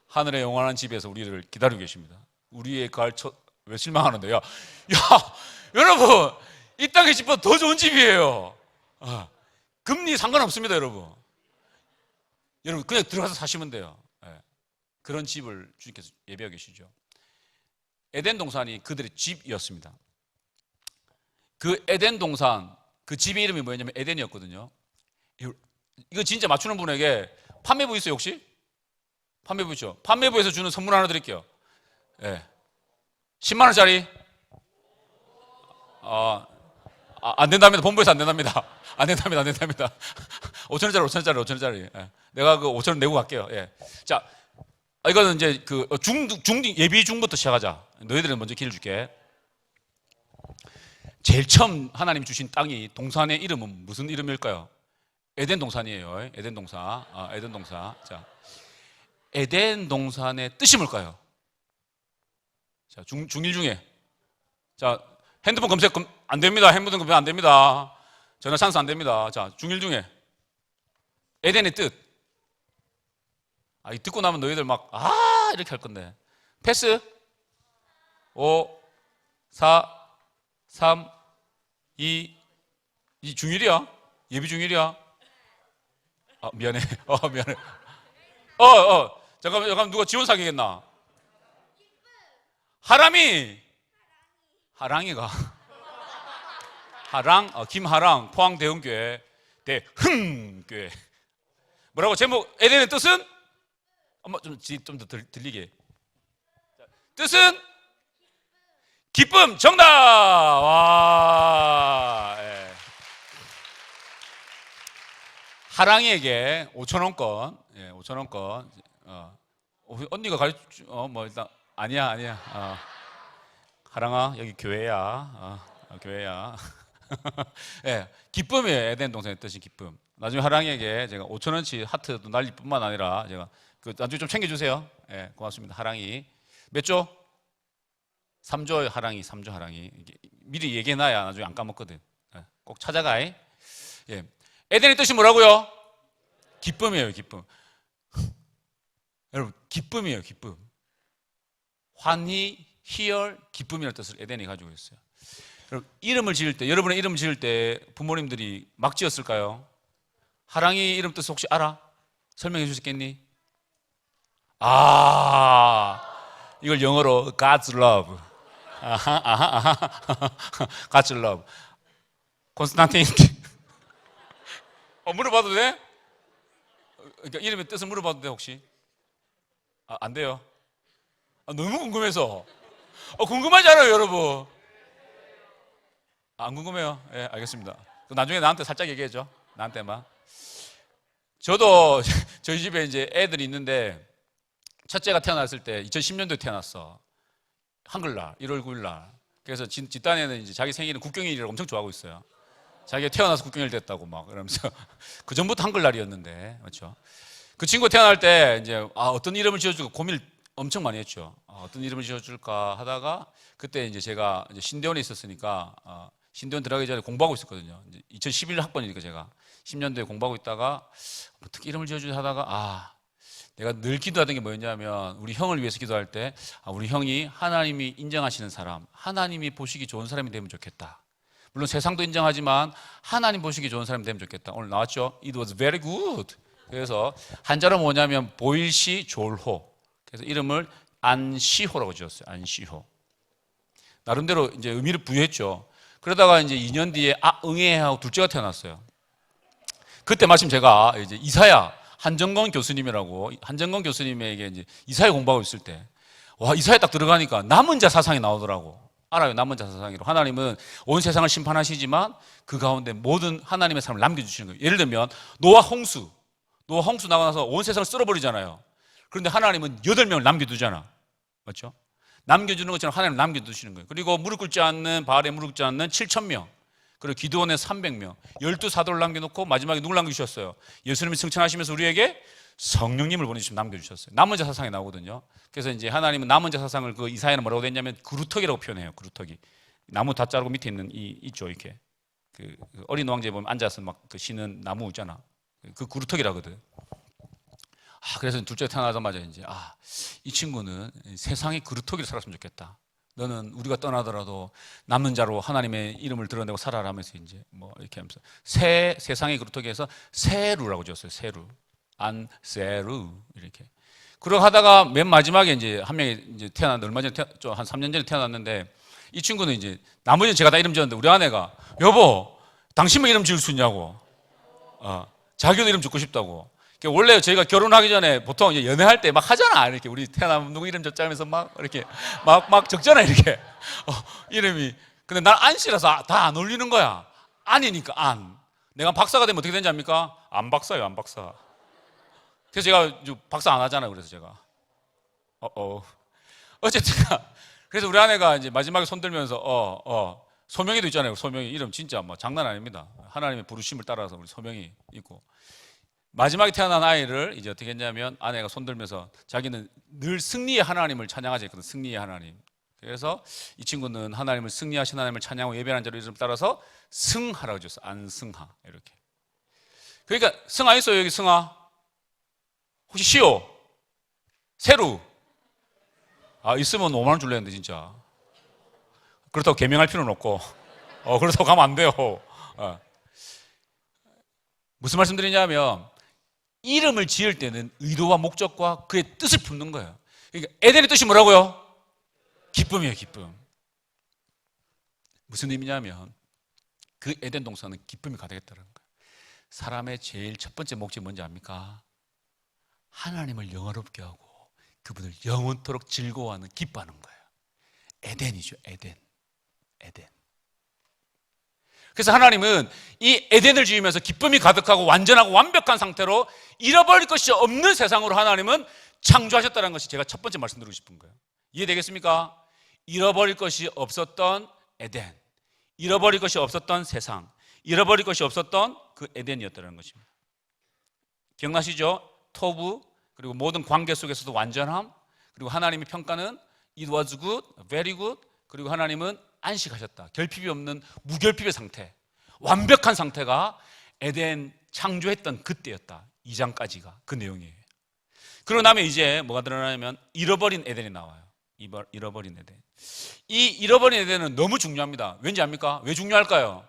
하늘의 영원한 집에서 우리를 기다리고 계십니다. 우리의 왜 실망하는데요? 야, 여러분 이 땅의 집보다 더 좋은 집이에요. 금리 상관없습니다, 여러분. 여러분 그냥 들어가서 사시면 돼요. 그런 집을 주님께서 예비하고 계시죠. 에덴 동산이 그들의 집이었습니다. 그 에덴 동산, 그 집의 이름이 뭐였냐면 에덴이었거든요. 이거 진짜 맞추는 분에게 판매부 있어요, 혹시? 판매부 있죠? 판매부에서 주는 선물 하나 드릴게요. 10만 원짜리? 안 된답니다. 본부에서 안 된답니다. 안 된답니다. 5천원짜리. 내가 그 5천원 내고 갈게요. 자, 이거는 이제 그 예비 중부터 시작하자. 너희들은 먼저 길을 줄게. 제일 처음 하나님 주신 땅이 동산의 이름은 무슨 이름일까요? 에덴 동산이에요. 에덴 동산. 에덴 동산. 자, 에덴 동산의 뜻이 뭘까요? 자, 중일 중에. 자, 핸드폰 검색 안 됩니다. 핸드폰 검색 안 됩니다. 전화 찬스 안 됩니다. 자, 중일 중에. 에덴의 뜻. 이 듣고 나면 너희들 막, 이렇게 할 건데. 패스. 5, 4, 3, 2, 이 중일이야? 예비 중일이야? 미안해. 미안해. 잠깐만, 누가 지원 사기겠나? 하랑이가. 김하랑, 포항대흥교회, 대흥교회. 뭐라고? 제목, 에덴의 뜻은? 좀 더 들리게. 뜻은? 기쁨, 정답! 와. 하랑이에게 5,000원권, 5,000원권. 언니가 일단, 아니야. 하랑아, 여기 교회야. 교회야. 예, 기쁨이에요. 에덴 동산의 뜻이 기쁨. 나중에 하랑이에게 제가 5,000원치 하트도 날릴 뿐만 아니라 제가 나중에 좀 챙겨주세요. 예, 고맙습니다. 하랑이 몇 조? 3조 하랑이, 3조 하랑이. 미리 얘기해놔야 나중에 안 까먹거든. 예, 꼭 찾아가. 예. 에덴의 뜻이 뭐라고요? 기쁨이에요. 기쁨. 여러분, 기쁨이에요. 기쁨. 환희, 희열, 기쁨이라는 뜻을 에덴이 가지고 있어요. 여러분, 이름을 지을 때, 여러분의 이름을 지을 때 부모님들이 막 지었을까요? 하랑이 이름 뜻 혹시 알아? 설명해 주시겠니? 이걸 영어로 God's love. God's love. 콘스탄틴. 물어봐도 돼? 그러니까 이름의 뜻을 물어봐도 돼 혹시? 안 돼요. 너무 궁금해서. 궁금하지 않아요, 여러분? 안 궁금해요? 예, 알겠습니다. 나중에 나한테 살짝 얘기해줘. 나한테만. 저도 저희 집에 이제 애들이 있는데 첫째가 태어났을 때 2010년도에 태어났어. 한글날 1월 9일 날. 그래서 집단에는 이제 자기 생일은 국경일이라고 엄청 좋아하고 있어요. 자기가 태어나서 국경일 됐다고 막 그러면서 그 전부터 한글날이었는데 맞죠? 그 친구 태어날 때 이제 어떤 이름을 지어줄까 고민을 엄청 많이 했죠. 어떤 이름을 지어줄까 하다가 그때 이제 제가 이제 신대원에 있었으니까 신대원 들어가기 전에 공부하고 있었거든요. 이제 2011 학번이니까 제가 10년도에 공부하고 있다가 어떻게 이름을 지어주지 하다가 내가 늘 기도하던 게 뭐였냐면 우리 형을 위해서 기도할 때 우리 형이 하나님이 인정하시는 사람, 하나님이 보시기 좋은 사람이 되면 좋겠다. 물론 세상도 인정하지만 하나님 보시기 좋은 사람이 되면 좋겠다. 오늘 나왔죠? It was very good. 그래서 한자로 뭐냐면 보일시 졸호. 그래서 이름을 안시호라고 지었어요. 안시호. 나름대로 이제 의미를 부여했죠. 그러다가 이제 2년 뒤에 응애하고 둘째가 태어났어요. 그때 마침 제가 이제 이사야 한정건 교수님이라고 한정건 교수님에게 이제 이사야 공부하고 있을 때 이사야 딱 들어가니까 남은 자 사상이 나오더라고. 알아요? 남은 자 사상이로 하나님은 온 세상을 심판하시지만 그 가운데 모든 하나님의 사람을 남겨주시는 거예요. 예를 들면 노아 홍수 나고 나서 온 세상을 쓸어버리잖아요. 그런데 하나님은 8명을 남겨두잖아. 맞죠? 남겨주는 것처럼 하나님 남겨두시는 거예요. 그리고 무릎 꿇지 않는 바알에 무릎 꿇지 않는 7,000명, 그리고 기드온의 300명, 12사도를 남겨놓고 마지막에 누굴 남겨주셨어요? 예수님이 승천하시면서 우리에게 성령님을 보내주시면 남겨주셨어요. 남은 자 사상이 나오거든요. 그래서 이제 하나님은 남은 자 사상을 그 이사야는 뭐라고 됐냐면 그루터기라고 표현해요. 그루터기. 나무 다 자르고 밑에 있는 있죠 이렇게. 그 어린 왕자에 보면 앉아서 막 그 쉬는 나무 있잖아. 그 그루터기라거든. 그래서 둘째 태어나자마자 이제 이 친구는 세상의 그루터기를 살았으면 좋겠다. 너는 우리가 떠나더라도 남는 자로 하나님의 이름을 드러내고 살아라 하면서 이제 뭐 이렇게 하면서 세상의 그루터기에서 세루라고 지었어요. 세루. 안세루 이렇게. 그러고 하다가 맨 마지막에 이제 한 명이 이제 태어났는데 얼마 전에 한 3년 전에 태어났는데 이 친구는 이제 나머지는 제가 다 이름 지었는데 우리 아내가 여보 당신만 이름 지을 수 있냐고. 자기도 이름 짓고 싶다고. 원래 저희가 결혼하기 전에 보통 이제 연애할 때 막 하잖아. 이렇게 우리 태어나면 누구 이름 적자 하면서 막 이렇게 막 적잖아. 이렇게. 이름이. 근데 난 안씨라서 다 안 어울리는 거야. 안이니까 안. 내가 박사가 되면 어떻게 되는지 압니까? 안 박사예요, 안 박사. 그래서 제가 박사 안 하잖아요. 그래서 제가. 어쨌든. 그래서 우리 아내가 이제 마지막에 손 들면서, 소명이도 있잖아요. 소명이. 이름 진짜 뭐 장난 아닙니다. 하나님의 부르심을 따라서 우리 소명이 있고. 마지막에 태어난 아이를 이제 어떻게 했냐면 아내가 손들면서 자기는 늘 승리의 하나님을 찬양하자 했거든. 승리의 하나님. 그래서 이 친구는 하나님을 승리하신 하나님을 찬양하고 예배하는 자로 이름 따라서 승하라고 지었어. 안승하 이렇게. 그러니까 승하 있어요 여기 승하? 혹시 시오? 세루? 있으면 5만 원 줄래 했는데 진짜. 그렇다고 개명할 필요는 없고 그렇다고 가면 안 돼요. 무슨 말씀 드리냐면 이름을 지을 때는 의도와 목적과 그의 뜻을 품는 거예요. 그러니까 에덴의 뜻이 뭐라고요? 기쁨이에요, 기쁨. 무슨 의미냐면 그 에덴 동산은 기쁨이 가득했다는 거예요. 사람의 제일 첫 번째 목적이 뭔지 압니까? 하나님을 영화롭게 하고 그분을 영원토록 즐거워하는 기뻐하는 거예요. 에덴이죠, 에덴. 그래서 하나님은 이 에덴을 지으면서 기쁨이 가득하고 완전하고 완벽한 상태로 잃어버릴 것이 없는 세상으로 하나님은 창조하셨다는 것이 제가 첫 번째 말씀드리고 싶은 거예요. 이해되겠습니까? 잃어버릴 것이 없었던 에덴, 잃어버릴 것이 없었던 세상, 잃어버릴 것이 없었던 그 에덴이었다는 것입니다. 기억나시죠? 토부, 그리고 모든 관계 속에서도 완전함, 그리고 하나님의 평가는 it was good, very good, 그리고 하나님은 안식하셨다. 결핍이 없는 무결핍의 상태, 완벽한 상태가 에덴 창조했던 그때였다. 2장까지가 그 내용이에요. 그러고 나면 이제 뭐가 드러나냐면 잃어버린 에덴이 나와요. 잃어버린 에덴. 이 잃어버린 에덴은 너무 중요합니다. 왠지 압니까? 왜 중요할까요?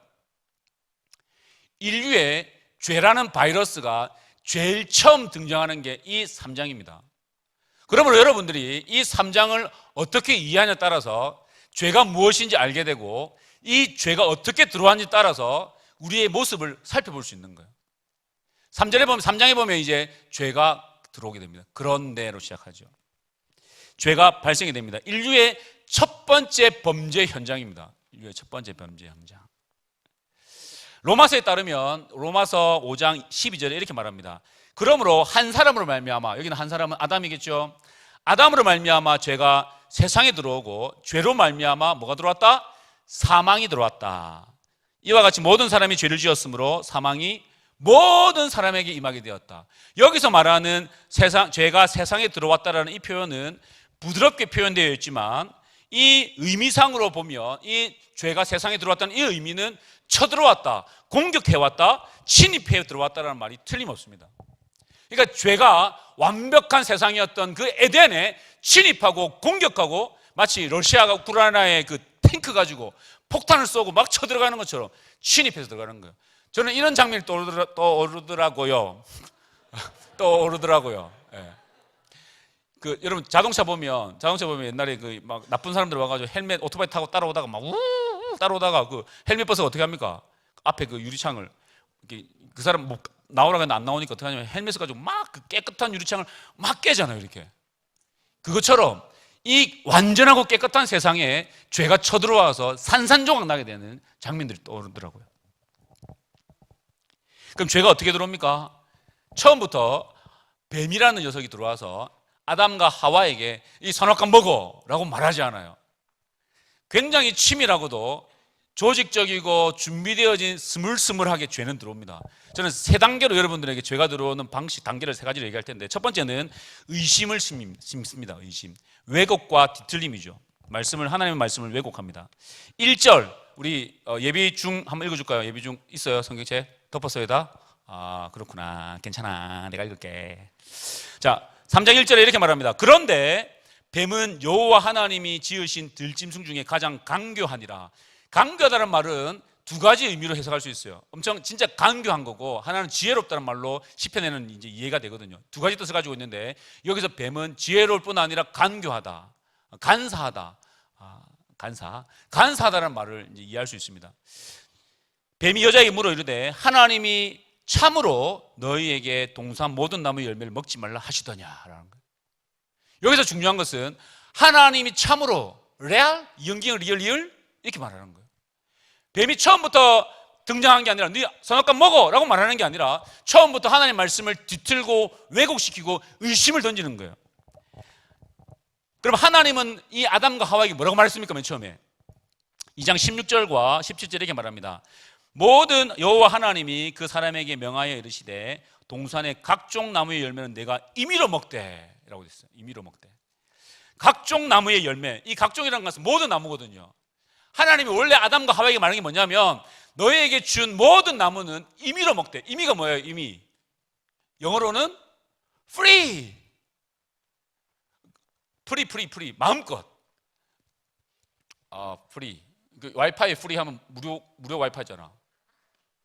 인류의 죄라는 바이러스가 제일 처음 등장하는 게 이 3장입니다. 그러므로 여러분들이 이 3장을 어떻게 이해하냐에 따라서 죄가 무엇인지 알게 되고 이 죄가 어떻게 들어왔는지 따라서 우리의 모습을 살펴볼 수 있는 거예요. 3장에 보면 이제 죄가 들어오게 됩니다. 그런데로 시작하죠. 죄가 발생이 됩니다. 인류의 첫 번째 범죄 현장입니다. 인류의 첫 번째 범죄 현장. 로마서에 따르면 로마서 5장 12절에 이렇게 말합니다. 그러므로 한 사람으로 말미암아, 여기는 한 사람은 아담이겠죠. 아담으로 말미암아 죄가 세상에 들어오고 죄로 말미암아 뭐가 들어왔다? 사망이 들어왔다. 이와 같이 모든 사람이 죄를 지었으므로 사망이 모든 사람에게 임하게 되었다. 여기서 말하는 죄가 세상에 들어왔다라는 이 표현은 부드럽게 표현되어 있지만 이 의미상으로 보면 이 죄가 세상에 들어왔다는 이 의미는 쳐들어왔다, 공격해왔다, 침입해 들어왔다라는 말이 틀림없습니다. 그러니까 죄가 완벽한 세상이었던 그 에덴에 침입하고 공격하고 마치 러시아가 우크라이나의 그 탱크 가지고 폭탄을 쏘고 막 쳐들어가는 것처럼 침입해서 들어가는 거예요. 저는 이런 장면이 떠오르더라고요. 떠오르더라고요. 예. 여러분 자동차 보면 옛날에 막 나쁜 사람들 와가지고 헬멧 오토바이 타고 따라오다가 막 우우 따라오다가 그 헬멧 벗어 어떻게 합니까? 앞에 그 유리창을 그 사람 뭐 나오라고 했는데 안 나오니까 어떻게 하냐면 헬멧을 가지고 막 그 깨끗한 유리창을 막 깨잖아요. 이렇게. 그것처럼 이 완전하고 깨끗한 세상에 죄가 쳐들어와서 산산조각 나게 되는 장면들이 떠오르더라고요. 그럼 죄가 어떻게 들어옵니까? 처음부터 뱀이라는 녀석이 들어와서 아담과 하와에게 이 선악과 먹어라고 말하지 않아요. 굉장히 치밀하고도 조직적이고 준비되어진 스물스물하게 죄는 들어옵니다. 저는 세 단계로 여러분들에게 죄가 들어오는 방식, 단계를 세 가지를 얘기할 텐데 첫 번째는 의심을 심습니다. 의심. 왜곡과 뒤틀림이죠. 하나님의 말씀을 왜곡합니다. 1절 우리 예비 중 한번 읽어줄까요? 예비 중 있어요? 성경책 덮었어요 다? 아 그렇구나. 괜찮아. 내가 읽을게. 자 3장 1절에 이렇게 말합니다. 그런데 뱀은 여호와 하나님이 지으신 들짐승 중에 가장 강교하니라. 강교하다는 말은 두 가지 의미로 해석할 수 있어요. 엄청 진짜 강교한 거고 하나는 지혜롭다는 말로 시편에는 이제 이해가 되거든요. 두 가지 뜻을 가지고 있는데 여기서 뱀은 지혜로울 뿐 아니라 간교하다, 간사하다, 간사하다는 말을 이제 이해할 수 있습니다. 뱀이 여자에게 물어 이르되 하나님이 참으로 너희에게 동산 모든 나무 열매를 먹지 말라 하시더냐라는 거예요. 여기서 중요한 것은 하나님이 참으로 레알, 연기형 리얼 이렇게 말하는 거예요. 뱀이 처음부터 등장한 게 아니라 네 선악과 먹어라고 말하는 게 아니라 처음부터 하나님의 말씀을 뒤틀고 왜곡시키고 의심을 던지는 거예요. 그럼 하나님은 이 아담과 하와에게 뭐라고 말했습니까? 맨 처음에 2장 16절과 17절에 이렇게 말합니다. 모든 여호와 하나님이 그 사람에게 명하여 이르시되 동산의 각종 나무의 열매는 내가 임의로 먹되 라고 됐어요. 임의로 먹되. 각종 나무의 열매, 이 각종이라는 것은 모든 나무거든요. 하나님이 원래 아담과 하와에게 말하는 게 뭐냐면 너희에게 준 모든 나무는 임의로 먹되. 임의가 뭐예요? 임의. 영어로는 free. free. 마음껏. free. 그 와이파이 free 하면 무료 와이파이잖아.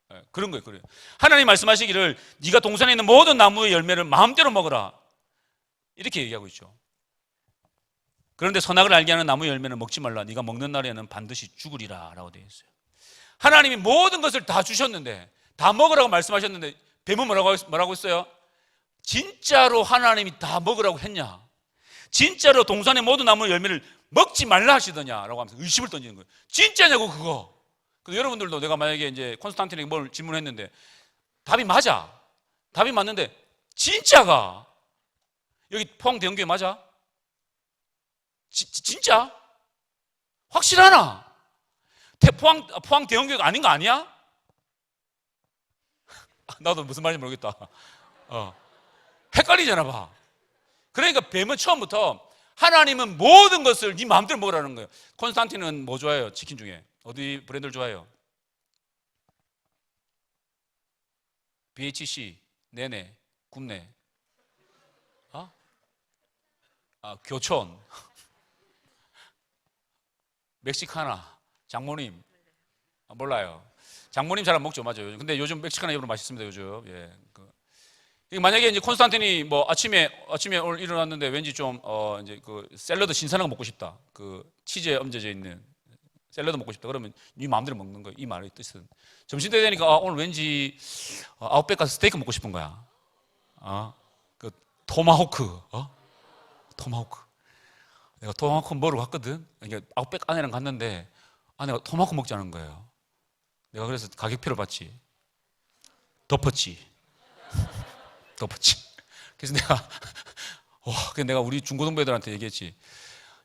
네, 그런 거예요. 그래요. 하나님 말씀하시기를 네가 동산에 있는 모든 나무의 열매를 마음대로 먹어라. 이렇게 얘기하고 있죠. 그런데 선악을 알게 하는 나무 열매는 먹지 말라. 네가 먹는 날에는 반드시 죽으리라 라고 되어 있어요. 하나님이 모든 것을 다 주셨는데 다 먹으라고 말씀하셨는데 뱀은 뭐라고 했어요? 진짜로 하나님이 다 먹으라고 했냐? 진짜로 동산의 모든 나무 열매를 먹지 말라 하시더냐라고 하면서 의심을 던지는 거예요. 진짜냐고 그거. 그래서 여러분들도 내가 만약에 이제 콘스탄틴에게 뭘 질문했는데 답이 맞아. 답이 맞는데 진짜가 여기 포항 대형교회 맞아? 진짜? 확실하나? 포항 대형교육 아닌 거 아니야? 나도 무슨 말인지 모르겠다. 헷갈리잖아 봐. 그러니까 뱀은 처음부터 하나님은 모든 것을 네 마음대로 먹으라는 거예요. 콘스탄틴은 뭐 좋아해요? 치킨 중에 어디 브랜드를 좋아해요? BHC, 네네, 굽네, 교촌, 멕시카나, 장모님, 몰라요. 장모님 잘 안 먹죠, 맞아요. 근데 요즘 멕시카나 여러분 맛있습니다, 요즘. 예. 만약에 이제 콘스탄틴이 뭐 아침에 오늘 일어났는데 왠지 좀 이제 그 샐러드 신선한 거 먹고 싶다. 그 치즈에 얹어져 있는 샐러드 먹고 싶다. 그러면 네 마음대로 먹는 거예요. 이 말의 뜻은. 점심 때 되니까 오늘 왠지 아웃백 가서 스테이크 먹고 싶은 거야. 그 토마호크, 토마호크. 내가 토마호크 먹으러 갔거든. 그러니까 아웃백 아내랑 갔는데 아내가 토마호크 먹자는 거예요. 내가 그래서 가격표를 봤지. 덮었지. 그래서 내가 우리 중고등부 애들한테 얘기했지.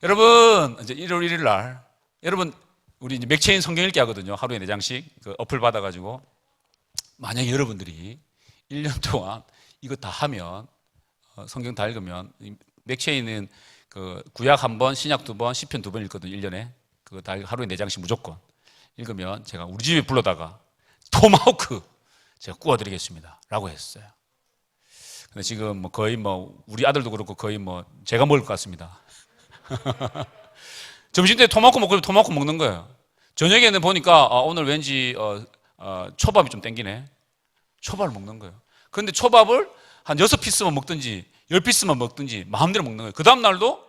여러분, 이제 1월 1일 날, 여러분, 우리 이제 맥체인 성경 읽기 하거든요. 하루에 4장씩 그 어플 받아가지고. 만약에 여러분들이 1년 동안 이거 다 하면, 성경 다 읽으면, 맥체인은 그 구약 1번, 신약 2번, 시편 2번 읽거든요. 1년에. 그거 다 하루에 4장씩 무조건 읽으면 제가 우리 집에 불러다가 토마호크 제가 구워드리겠습니다. 라고 했어요. 근데 지금 뭐 거의 뭐 우리 아들도 그렇고 거의 뭐 제가 먹을 것 같습니다. 점심 때 토마호크 먹고 토마호크 먹는 거예요. 저녁에는 보니까 오늘 왠지 초밥이 좀 땡기네. 초밥을 먹는 거예요. 그런데 초밥을 한 6피스만 먹든지 10피스만 먹든지 마음대로 먹는 거예요. 그 다음 날도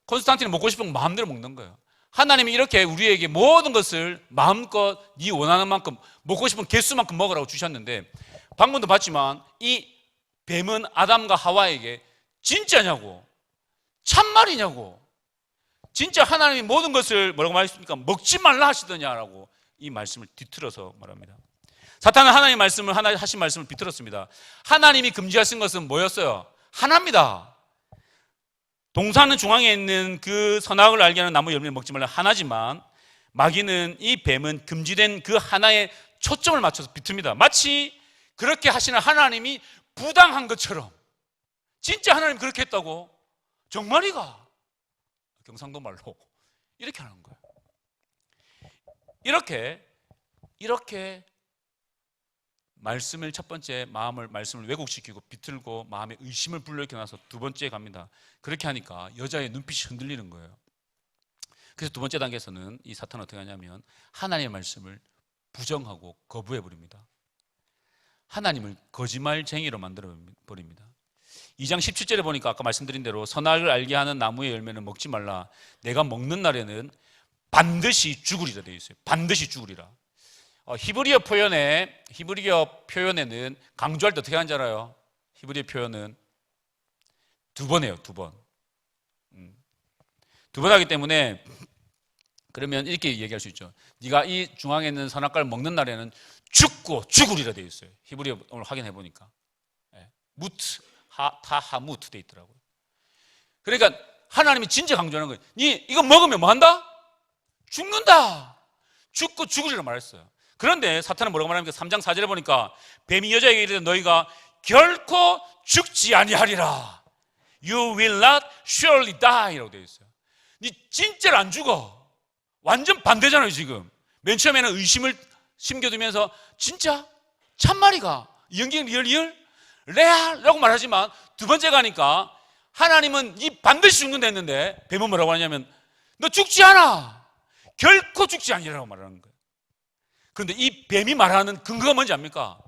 콘스탄틴이 먹고 싶은 거 마음대로 먹는 거예요. 하나님이 이렇게 우리에게 모든 것을 마음껏 네 원하는 만큼 먹고 싶은 개수만큼 먹으라고 주셨는데 방금도 봤지만 이 뱀은 아담과 하와에게 진짜냐고, 참말이냐고, 진짜 하나님이 모든 것을 뭐라고 말했습니까? 먹지 말라 하시더냐라고 이 말씀을 뒤틀어서 말합니다. 사탄은 하나님 말씀을 하신 말씀을 비틀었습니다. 하나님이 금지하신 것은 뭐였어요? 하나입니다. 동산은 중앙에 있는 그 선악을 알게 하는 나무 열매를 먹지 말라 하나지만 마귀는 이 뱀은 금지된 그 하나에 초점을 맞춰서 비틉니다. 마치 그렇게 하시는 하나님이 부당한 것처럼. 진짜 하나님 그렇게 했다고? 정말이가? 경상도 말로 이렇게 하는 거예요. 이렇게 말씀을 첫 번째 말씀을 왜곡시키고 비틀고 마음에 의심을 불러일으켜 놔서 두 번째에 갑니다. 그렇게 하니까 여자의 눈빛이 흔들리는 거예요. 그래서 두 번째 단계에서는 이 사탄은 어떻게 하냐면 하나님의 말씀을 부정하고 거부해 버립니다. 하나님을 거짓말쟁이로 만들어 버립니다. 2장 17절에 보니까 아까 말씀드린 대로 선악을 알게 하는 나무의 열매는 먹지 말라. 내가 먹는 날에는 반드시 죽으리라 되어 있어요. 반드시 죽으리라. 히브리어 표현에는 강조할 때 어떻게 하는지 알아요? 히브리어 표현은 두 번 해요. 두 번. 두 번 하기 때문에 그러면 이렇게 얘기할 수 있죠. 네가 이 중앙에 있는 선악과를 먹는 날에는 죽고 죽으리라 되어 있어요. 히브리어 오늘 확인해 보니까 무트 타하무트 되어 있더라고요. 그러니까 하나님이 진짜 강조하는 거예요. 네 이거 먹으면 뭐 한다? 죽는다. 죽고 죽으리라 말했어요. 그런데 사탄은 뭐라고 말합니까? 3장 4절에 보니까 뱀이 여자에게 이르되 너희가 결코 죽지 아니하리라. You will not surely die 라고 되어 있어요. 네 진짜로 안 죽어. 완전 반대잖아요. 지금 맨 처음에는 의심을 심겨두면서 진짜? 참말이가? 연기는 리얼? 레알라고 말하지만 두 번째 가니까 하나님은 네 반드시 죽는다 했는데 뱀은 뭐라고 하냐면 너 죽지 않아. 결코 죽지 아니라고 말하는 거예요. 그런데 이 뱀이 말하는 근거가 뭔지 압니까?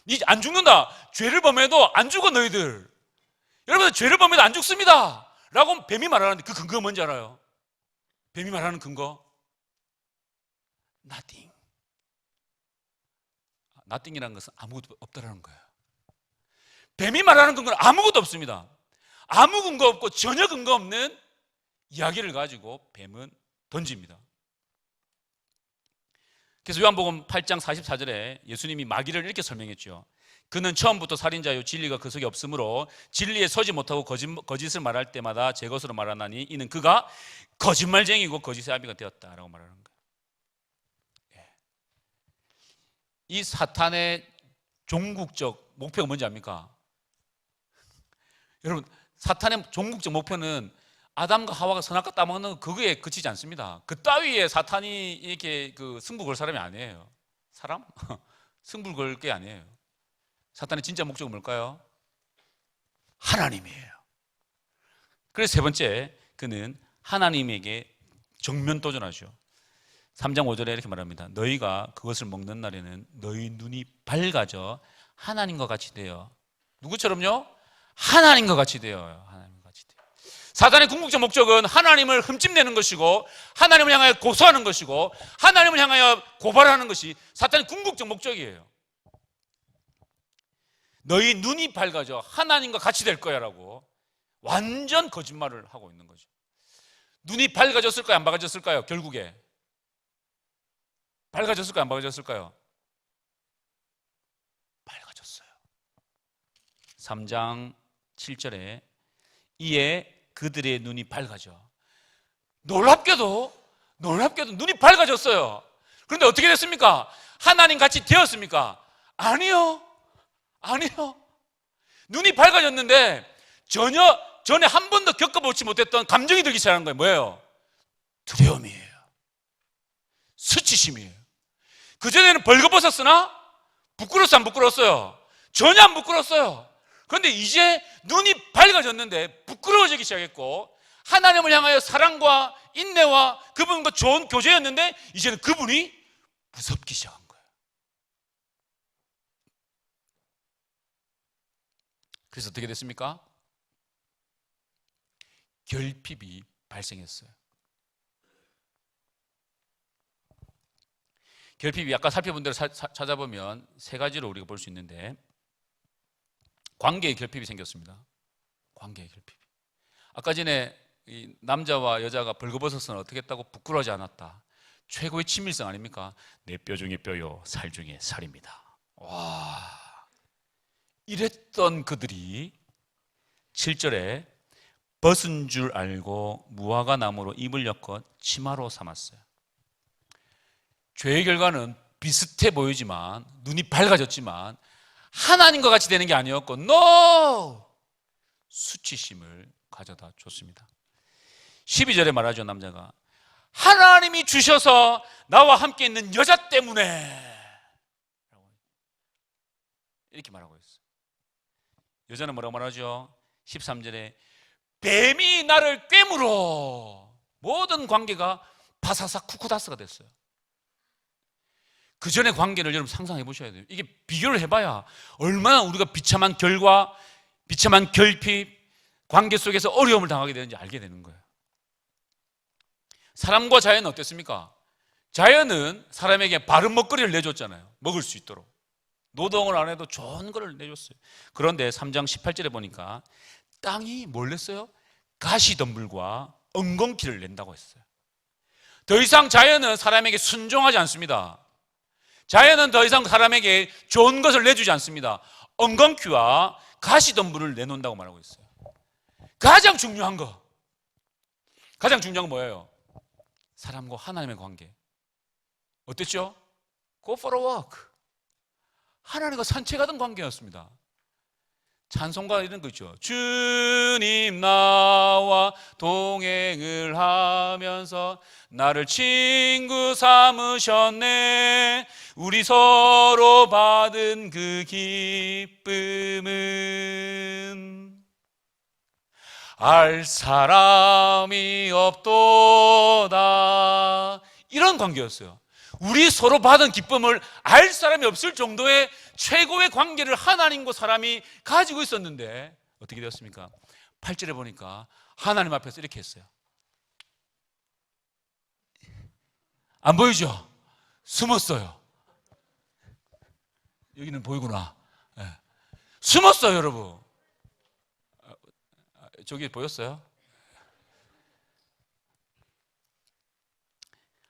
니 안 죽는다. 죄를 범해도 안 죽어 너희들. 여러분들 죄를 범해도 안 죽습니다. 라고 뱀이 말하는데 그 근거가 뭔지 알아요? 뱀이 말하는 근거? Nothing. Nothing이라는 것은 아무것도 없다라는 거예요. 뱀이 말하는 근거는 아무것도 없습니다. 아무 근거 없고 전혀 근거 없는 이야기를 가지고 뱀은 던집니다. 그래서 요한복음 8장 44절에 예수님이 마귀를 이렇게 설명했죠. 그는 처음부터 살인자요 진리가 그 속에 없으므로 진리에 서지 못하고 거짓을 말할 때마다 제 것으로 말하나니 이는 그가 거짓말쟁이고 거짓의 아비가 되었다라고 말하는 거예요. 이 사탄의 종국적 목표가 뭔지 압니까? 여러분, 사탄의 종국적 목표는 아담과 하와가 선악과 따먹는 그거에 그치지 않습니다. 그 따위에 사탄이 이렇게 그 승부 걸 사람이 아니에요. 사람? 승부 걸 게 아니에요. 사탄의 진짜 목적은 뭘까요? 하나님이에요. 그래서 세 번째, 그는 하나님에게 정면 도전하죠. 3장 5절에 이렇게 말합니다. 너희가 그것을 먹는 날에는 너희 눈이 밝아져 하나님과 같이 되어, 누구처럼요? 하나님과 같이 되어요. 하나님과 같이 되어. 사단의 궁극적 목적은 하나님을 흠집내는 것이고, 하나님을 향하여 고소하는 것이고, 하나님을 향하여 고발하는 것이 사탄의 궁극적 목적이에요. 너희 눈이 밝아져 하나님과 같이 될 거야 라고 완전 거짓말을 하고 있는 거죠. 눈이 밝아졌을까요? 안 밝아졌을까요? 결국에 밝아졌을까요? 안 밝아졌을까요? 밝아졌어요. 3장 7절에 이에 그들의 눈이 밝아져. 놀랍게도 눈이 밝아졌어요. 그런데 어떻게 됐습니까? 하나님 같이 되었습니까? 아니요. 눈이 밝아졌는데 전에 한 번도 겪어보지 못했던 감정이 들기 시작한 거예요. 뭐예요? 두려움이에요. 수치심이에요. 그전에는 벌거벗었으나 부끄러웠어요? 안 부끄러웠어요? 전혀 안 부끄러웠어요. 그런데 이제 눈이 밝아졌는데 부끄러워지기 시작했고, 하나님을 향하여 사랑과 인내와 그분과 좋은 교제였는데 이제는 그분이 무섭기 시작한 거예요. 그래서 어떻게 됐습니까? 결핍이 발생했어요. 결핍이 아까 살펴본 대로 찾아보면 세 가지로 우리가 볼 수 있는데, 관계의 결핍이 생겼습니다. 관계의 결핍. 아까 전에 이 남자와 여자가 벌거벗어서는 어떻게 했다고? 부끄러워하지 않았다. 최고의 친밀성 아닙니까? 내 뼈 중에 뼈요, 살 중에 살입니다. 와, 이랬던 그들이 7절에 벗은 줄 알고 무화과 나무로 입을 엮어 치마로 삼았어요. 죄의 결과는 비슷해 보이지만, 눈이 밝아졌지만 하나님과 같이 되는 게 아니었고, 수치심을 가져다 줬습니다. 12절에 말하죠. 남자가 하나님이 주셔서 나와 함께 있는 여자 때문에, 이렇게 말하고 있어요. 여자는 뭐라고 말하죠? 13절에 뱀이 나를 꿰물어. 모든 관계가 바사삭 쿠쿠다스가 됐어요. 그 전의 관계를 여러분 상상해 보셔야 돼요. 이게 비교를 해봐야 얼마나 우리가 비참한 결과, 비참한 결핍, 관계 속에서 어려움을 당하게 되는지 알게 되는 거예요. 사람과 자연은 어땠습니까? 자연은 사람에게 바른 먹거리를 내줬잖아요. 먹을 수 있도록. 노동을 안 해도 좋은 거를 내줬어요. 그런데 3장 18절에 보니까 땅이 뭘 냈어요? 가시덤불과 엉겅퀴를 낸다고 했어요. 더 이상 자연은 사람에게 순종하지 않습니다. 자연은 더 이상 사람에게 좋은 것을 내주지 않습니다. 엉겅퀴와 가시덤불을 내놓는다고 말하고 있어요. 가장 중요한 건 뭐예요? 사람과 하나님의 관계. 어땠죠? Go for a walk. 하나님과 산책하던 관계였습니다. 찬송가 이런 거 있죠. 주님 나와 동행을 하면서 나를 친구 삼으셨네. 우리 서로 받은 그 기쁨은 알 사람이 없도다. 이런 관계였어요. 우리 서로 받은 기쁨을 알 사람이 없을 정도의 최고의 관계를 하나님과 사람이 가지고 있었는데 어떻게 되었습니까? 8절에 보니까 하나님 앞에서 이렇게 했어요. 안 보이죠? 숨었어요. 여기는 보이구나. 네. 숨었어요, 여러분. 저기 보였어요?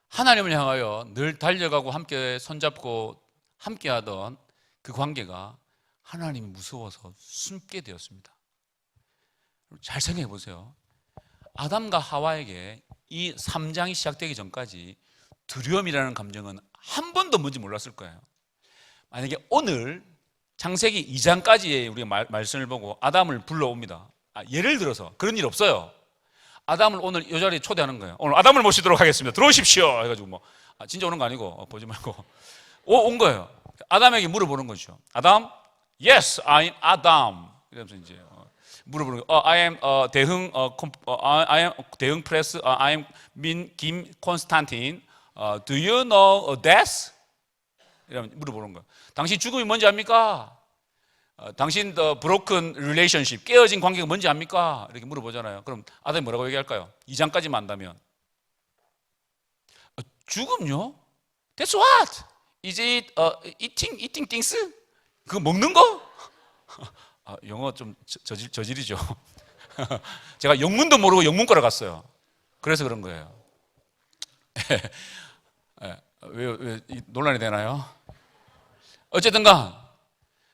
하나님을 향하여 늘 달려가고 함께 손잡고 함께하던 그 관계가 하나님이 무서워서 숨게 되었습니다. 잘 생각해 보세요. 아담과 하와에게 이 3장이 시작되기 전까지 두려움이라는 감정은 한 번도 뭔지 몰랐을 거예요. 만약에 오늘 창세기 2장까지의 우리가 말씀을 보고 아담을 불러옵니다. 예를 들어서 그런 일 없어요. 아담을 오늘 이 자리에 초대하는 거예요. 오늘 아담을 모시도록 하겠습니다. 들어오십시오. 해가지고 뭐 진짜 오는 거 아니고 보지 말고 온 거예요. 아담에게 물어보는 거죠. 아담, yes, I'm Adam. 이러면서 이제 물어보는 거. I am I am 대흥 프레스. I am 김 콘스탄틴. Do you know death? 이러면 물어보는 거예요. 당신 죽음이 뭔지 압니까? 당신 broken relationship, 깨어진 관계가 뭔지 압니까? 이렇게 물어보잖아요. 그럼 아담이 뭐라고 얘기할까요? 2장까지만 안다면 죽음요? That's what? Is it eating things? 그거 먹는 거? 영어 좀 저질이죠. 제가 영문도 모르고 영문과를 갔어요. 그래서 그런 거예요. 왜 논란이 되나요? 어쨌든간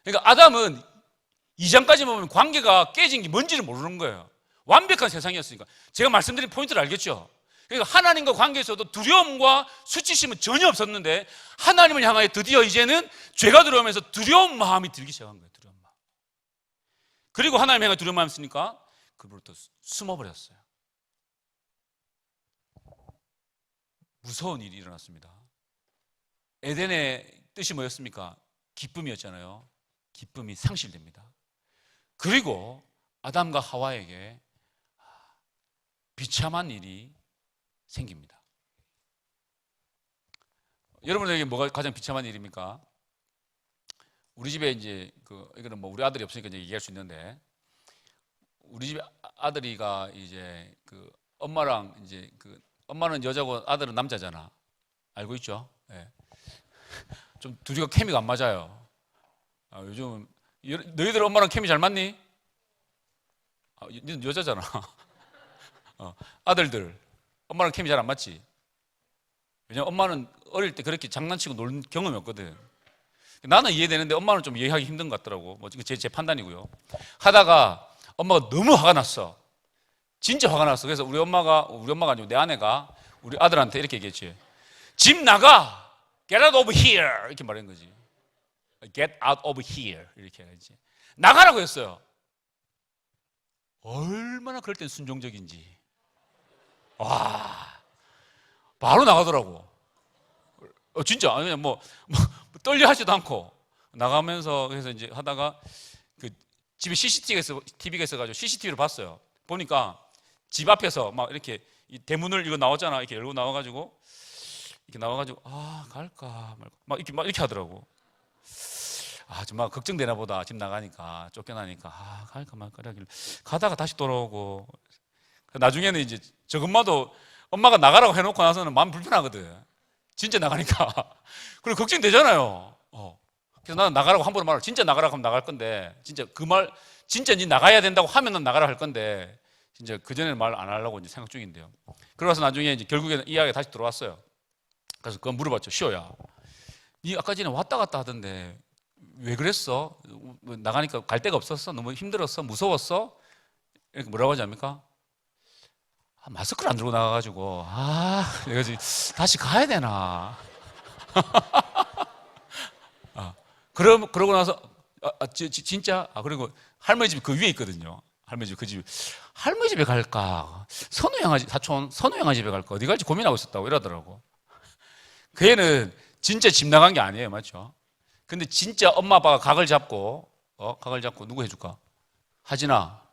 그러니까 아담은 2장까지 보면 관계가 깨진 게 뭔지를 모르는 거예요. 완벽한 세상이었으니까. 제가 말씀드린 포인트를 알겠죠? 그러니까 하나님과 관계에서도 두려움과 수치심은 전혀 없었는데 하나님을 향하여 드디어 이제는 죄가 들어오면서 두려운 마음이 들기 시작한 거예요. 두려운 마음. 그리고 하나님 향하여 두려운 마음이 있으니까 그로부터 숨어버렸어요. 무서운 일이 일어났습니다. 에덴의 뜻이 뭐였습니까? 기쁨이었잖아요. 기쁨이 상실됩니다. 그리고 아담과 하와에게 비참한 일이 생깁니다. 여러분에게 뭐가 가장 비참한 일입니까? 우리 집에 이제 이거는 뭐 우리 아들이 없으니까 이제 얘기할 수 있는데 우리 집에 아들이가 이제 엄마랑 이제 엄마는 여자고 아들은 남자잖아. 알고 있죠? 네. 좀 둘이가 케미가 안 맞아요. 요즘 너희들 엄마랑 케미 잘 맞니? 너는 여자잖아. 아들들 엄마랑 케미 잘 안 맞지? 왜냐면 엄마는 어릴 때 그렇게 장난치고 놀 경험이 없거든. 나는 이해되는데 엄마는 좀 이해하기 힘든 것 같더라고. 뭐 제 판단이고요. 하다가 엄마가 너무 화가 났어. 진짜 화가 났어. 그래서 우리 엄마가 아니고 내 아내가 우리 아들한테 이렇게 얘기했지. 집 나가! Get out of here! 이렇게 말한 거지. Get out of here. 이렇게 해야지. 나가라고 했어요. 얼마나 그럴 땐 순종적인지. 와, 바로 나가더라고. 진짜. 아니, 그냥 뭐 떨려 하지도 않고. 나가면서 그래서 이제 하다가 집에 CCTV가 있어가지고 CCTV를 봤어요. 보니까 집 앞에서 막 이렇게 이 대문을 이거 나왔잖아. 이렇게 열고 나와가지고 갈까 말까 막 이렇게 하더라고. 정말 걱정되나 보다. 집 나가니까 쫓겨나니까 갈까 말까 이러길래 가다가 다시 돌아오고. 나중에는 이제 저것마도 엄마가 나가라고 해놓고 나서는 마음 불편하거든. 진짜 나가니까. 그리고 걱정되잖아요. 그래서 나는 나가라고 한 번은 말을 진짜 나가라고 하면 나갈 건데 진짜 진짜 니 나가야 된다고 하면은 나가라 할 건데 진짜 그전에는 말 안 하려고 이제 생각 중인데요. 그러고서 나중에 이제 결국에는 이야기가 다시 들어왔어요. 그래서 그건 물어봤죠. 시호야, 니 아까 전에 왔다 갔다 하던데 왜 그랬어? 나가니까 갈 데가 없었어? 너무 힘들었어? 무서웠어? 이렇게 뭐라고 하지 않습니까? 마스크를 안 들고 나가가지고 내가 지금 다시 가야 되나? 그러고 나서 진짜 그리고 할머니 집이 그 위에 있거든요. 할머니 집 할머니 집에 갈까? 사촌 선우 형아 집에 갈까? 어디 갈지 고민하고 있었다고 이러더라고. 그 애는 진짜 집 나간 게 아니에요, 맞죠? 근데 진짜 엄마 아빠가 각을 잡고 누구 해줄까? 하진아,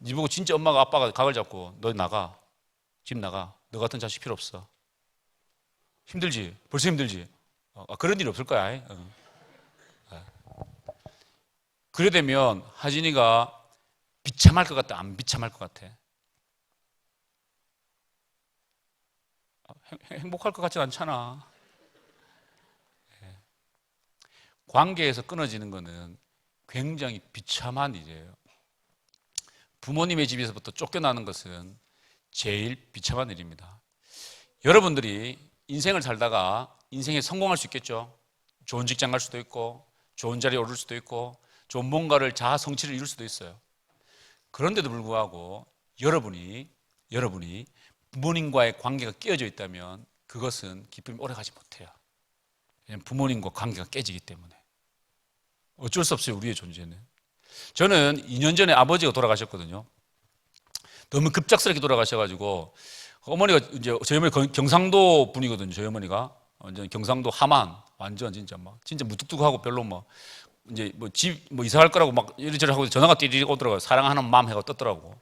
니 보고 진짜 엄마가 아빠가 각을 잡고 너 나가, 집 나가. 너 같은 자식 필요 없어. 힘들지? 벌써 힘들지? 그런 일 없을 거야. 그래 되면 하진이가 비참할 것 같아? 안 비참할 것 같아? 행복할 것 같지 않잖아. 관계에서 끊어지는 것은 굉장히 비참한 일이에요. 부모님의 집에서부터 쫓겨나는 것은 제일 비참한 일입니다. 여러분들이 인생을 살다가 인생에 성공할 수 있겠죠. 좋은 직장 갈 수도 있고 좋은 자리에 오를 수도 있고 좋은 뭔가를 자아 성취를 이룰 수도 있어요. 그런데도 불구하고 여러분이 부모님과의 관계가 깨어져 있다면 그것은 기쁨이 오래 가지 못해요. 부모님과 관계가 깨지기 때문에. 어쩔 수 없어요, 우리의 존재는. 저는 2년 전에 아버지가 돌아가셨거든요. 너무 급작스럽게 돌아가셔가지고 어머니가 이제 저희 어머니 경상도 분이거든요. 저희 어머니가 완전 경상도 함안, 완전 진짜 무뚝뚝하고 별로 뭐 이제 집 이사 갈 거라고 막 이리저리 하고 전화가 띠리리 오더라고요. 사랑하는 마음 해가 떴더라고.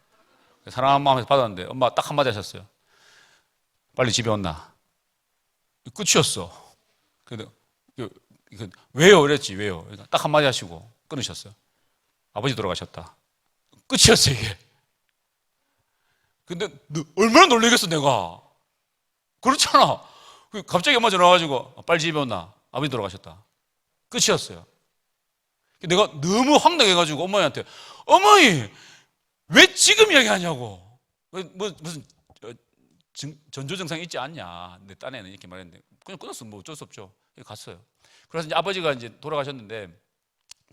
사랑하는 마음에서 받았는데 엄마 딱 한마디 하셨어요. 빨리 집에 온나. 끝이었어. 근데 왜요? 이랬지. 왜요? 그러니까 딱 한마디 하시고 끊으셨어요. 아버지 돌아가셨다. 끝이었어 이게. 근데 얼마나 놀라겠어 내가. 그렇잖아. 갑자기 엄마 전화 와가지고 빨리 집에 온나. 아버지 돌아가셨다. 끝이었어요. 내가 너무 황당해가지고 어머니한테 어머니 왜 지금 이야기하냐고. 무슨 전조 증상이 있지 않냐. 내 딴에는 이렇게 말했는데 그냥 끊었어. 뭐 어쩔 수 없죠. 갔어요. 그래서 이제 아버지가 이제 돌아가셨는데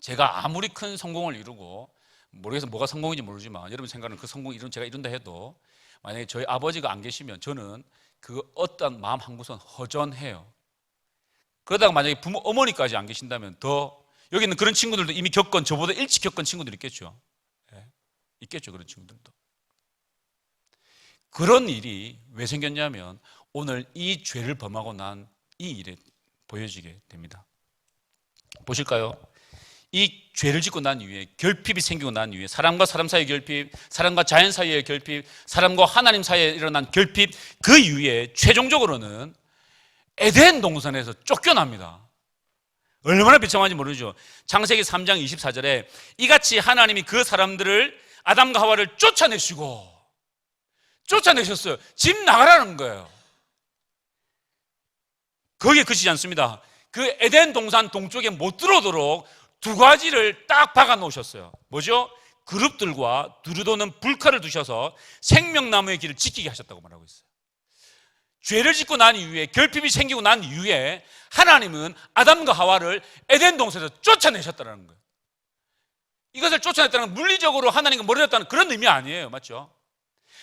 제가 아무리 큰 성공을 이루고 모르겠어 뭐가 성공인지 모르지만 여러분 생각은 그 성공 제가 이룬다 해도 만약에 저희 아버지가 안 계시면 저는 그 어떤 마음 한 구석은 허전해요. 그러다가 만약에 어머니까지 안 계신다면 더 여기 있는 그런 친구들도 이미 저보다 일찍 겪은 친구들이 있겠죠. 네. 있겠죠, 그런 친구들도. 그런 일이 왜 생겼냐면 오늘 이 죄를 범하고 난 이 일에 보여지게 됩니다. 보실까요? 이 죄를 짓고 난 이후에 결핍이 생기고 난 이후에 사람과 사람 사이의 결핍, 사람과 자연 사이의 결핍, 사람과 하나님 사이에 일어난 결핍, 그 이후에 최종적으로는 에덴 동산에서 쫓겨납니다. 얼마나 비참한지 모르죠. 창세기 3장 24절에 이같이 하나님이 그 사람들을 아담과 하와를 쫓아내셨어요. 집 나가라는 거예요. 거기에 그치지 않습니다. 그 에덴 동산 동쪽에 못 들어오도록 두 가지를 딱 박아 놓으셨어요. 뭐죠? 그룹들과 두루도는 불칼을 두셔서 생명나무의 길을 지키게 하셨다고 말하고 있어요. 죄를 짓고 난 이후에 결핍이 생기고 난 이후에 하나님은 아담과 하와를 에덴 동산에서 쫓아내셨다는 거예요. 이것을 쫓아냈다는 건 물리적으로 하나님과 멀어졌다는 그런 의미 아니에요. 맞죠?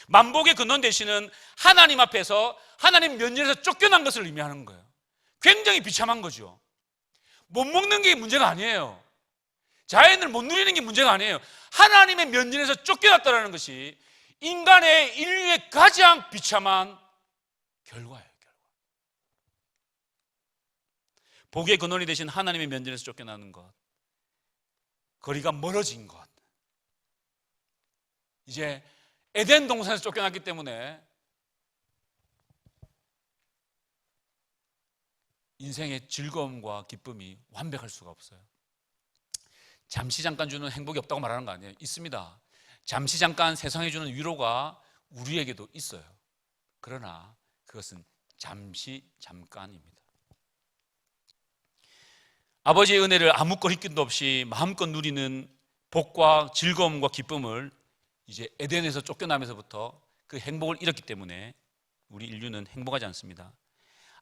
만복의 근원 되시는 하나님 앞에서 하나님 면전에서 쫓겨난 것을 의미하는 거예요. 굉장히 비참한 거죠. 못 먹는 게 문제가 아니에요. 자연을 못 누리는 게 문제가 아니에요. 하나님의 면전에서 쫓겨났다는 것이 인간의 인류의 가장 비참한 결과예요. 복의 근원이 되신 하나님의 면전에서 쫓겨나는 것, 거리가 멀어진 것. 이제 에덴 동산에서 쫓겨났기 때문에 인생의 즐거움과 기쁨이 완벽할 수가 없어요. 잠시 잠깐 주는 행복이 없다고 말하는 거 아니에요. 있습니다. 잠시 잠깐 세상에 주는 위로가 우리에게도 있어요. 그러나 그것은 잠시 잠깐입니다. 아버지의 은혜를 아무 거리낌도 없이 마음껏 누리는 복과 즐거움과 기쁨을 이제 에덴에서 쫓겨나면서부터 그 행복을 잃었기 때문에 우리 인류는 행복하지 않습니다.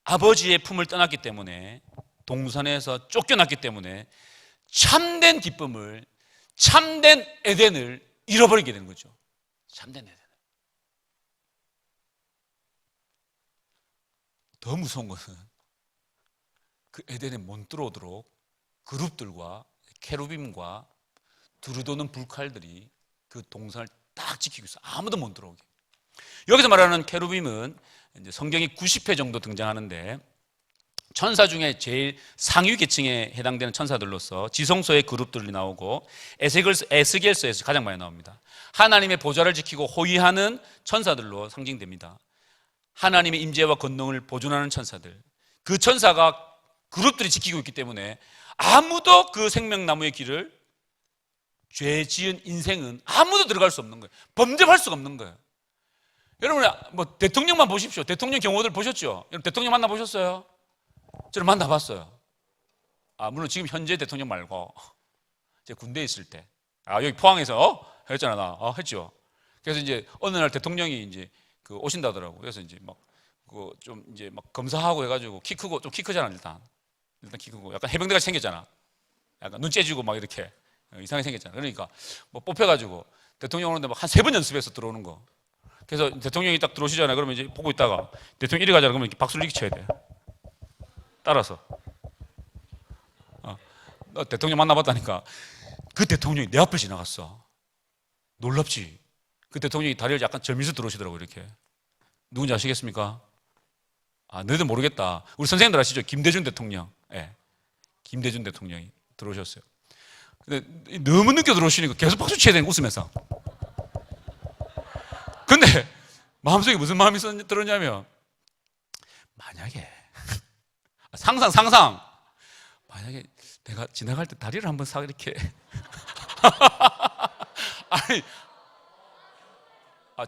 아버지의 품을 떠났기 때문에, 동산에서 쫓겨났기 때문에 참된 기쁨을, 참된 에덴을 잃어버리게 되는 거죠. 참된 에덴을. 더 무서운 것은 그 에덴에 못 들어오도록 그룹들과 케루빔과 두루도는 불칼들이 그 동산을 딱 지키고 있어요. 아무도 못 들어오게. 여기서 말하는 케루빔은 이제 성경이 90회 정도 등장하는데 천사 중에 제일 상위 계층에 해당되는 천사들로서 지성소의 그룹들이 나오고 에스겔서에서 가장 많이 나옵니다. 하나님의 보좌를 지키고 호위하는 천사들로 상징됩니다. 하나님의 임재와 권능을 보존하는 천사들, 그 천사가 그룹들이 지키고 있기 때문에 아무도 그 생명나무의 길을, 죄 지은 인생은 아무도 들어갈 수 없는 거예요. 범접할 수가 없는 거예요. 여러분 뭐 대통령만 보십시오. 대통령 경우들 보셨죠? 여러분 대통령 만나보셨어요? 저는 만나봤어요. 물론 지금 현재 대통령 말고 제가 군대에 있을 때, 여기 포항에서 했잖아 나, 했죠. 그래서 이제 어느 날 대통령이 이제 그 오신다더라고. 그래서 이제 막 그 좀 이제 막 검사하고 해가지고 키 크고, 좀 키 크잖아 일단 키 크고 약간 해병대같이 생겼잖아. 약간 눈 째지고 막 이렇게 이상하게 생겼잖아. 그러니까 뭐 뽑혀가지고 대통령 오는데 막 한 3번 연습해서 들어오는 거. 그래서 대통령이 딱 들어오시잖아요. 그러면 이제 보고 있다가 대통령 이리 가잖아. 그러면 이렇게 박수를 이렇게 쳐야 돼. 따라서. 너 대통령 만나봤다니까. 그 대통령이 내 앞을 지나갔어. 놀랍지? 그 대통령이 다리를 약간 절면서 들어오시더라고요, 이렇게. 누군지 아시겠습니까? 아, 너희들 모르겠다. 우리 선생님들 아시죠? 김대중 대통령. 예. 김대중 대통령이 들어오셨어요. 근데 너무 늦게 들어오시니까 계속 박수 쳐야 되는 웃으면서. 근데 마음속에 무슨 마음이 들었냐면, 만약에 상상 만약에 내가 지나갈 때 다리를 한번 싹 이렇게 아니,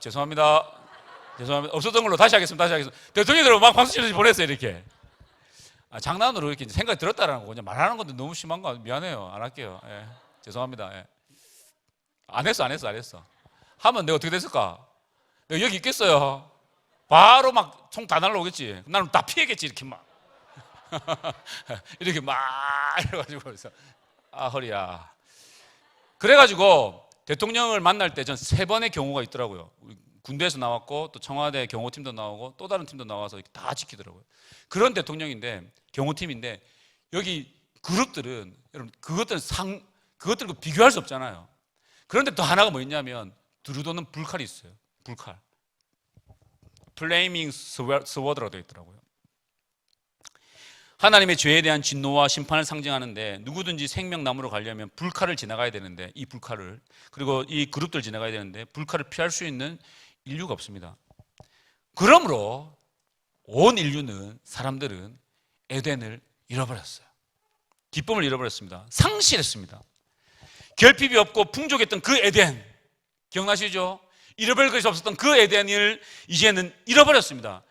죄송합니다. 없었던 걸로 다시 하겠습니다. 대통령들 막 박수 치면서 보냈어요, 이렇게. 장난으로 이렇게 생각이 들었다라는 거고, 그냥 말하는 건데 너무 심한 거 미안해요. 안 할게요. 예. 죄송합니다. 예. 안 했어. 하면 내가 어떻게 됐을까? 내가 여기 있겠어요. 바로 막 총 다 날라오겠지. 나는 다 피했겠지, 이렇게 막. 이렇게 막 이래가지고 그래서 허리야. 그래가지고 대통령을 만날 때 전 3번의 경우가 있더라고요. 군대에서 나왔고 또 청와대 경호팀도 나오고 또 다른 팀도 나와서 다 지키더라고요. 그런 대통령인데, 경호팀인데, 여기 그룹들은 여러분 그것들과 비교할 수 없잖아요. 그런데 또 하나가 뭐 있냐면 두루도는 불칼이 있어요. 불칼. 플레이밍 스워드라고 되어 있더라고요. 하나님의 죄에 대한 진노와 심판을 상징하는데, 누구든지 생명나무로 가려면 불칼을 지나가야 되는데, 이 불칼을, 그리고 이 그룹들 지나가야 되는데 불칼을 피할 수 있는 인류가 없습니다. 그러므로 온 인류는, 사람들은 에덴을 잃어버렸어요. 기쁨을 잃어버렸습니다. 상실했습니다. 결핍이 없고 풍족했던 그 에덴, 기억나시죠? 잃어버릴 것이 없었던 그 에덴을 이제는 잃어버렸습니다.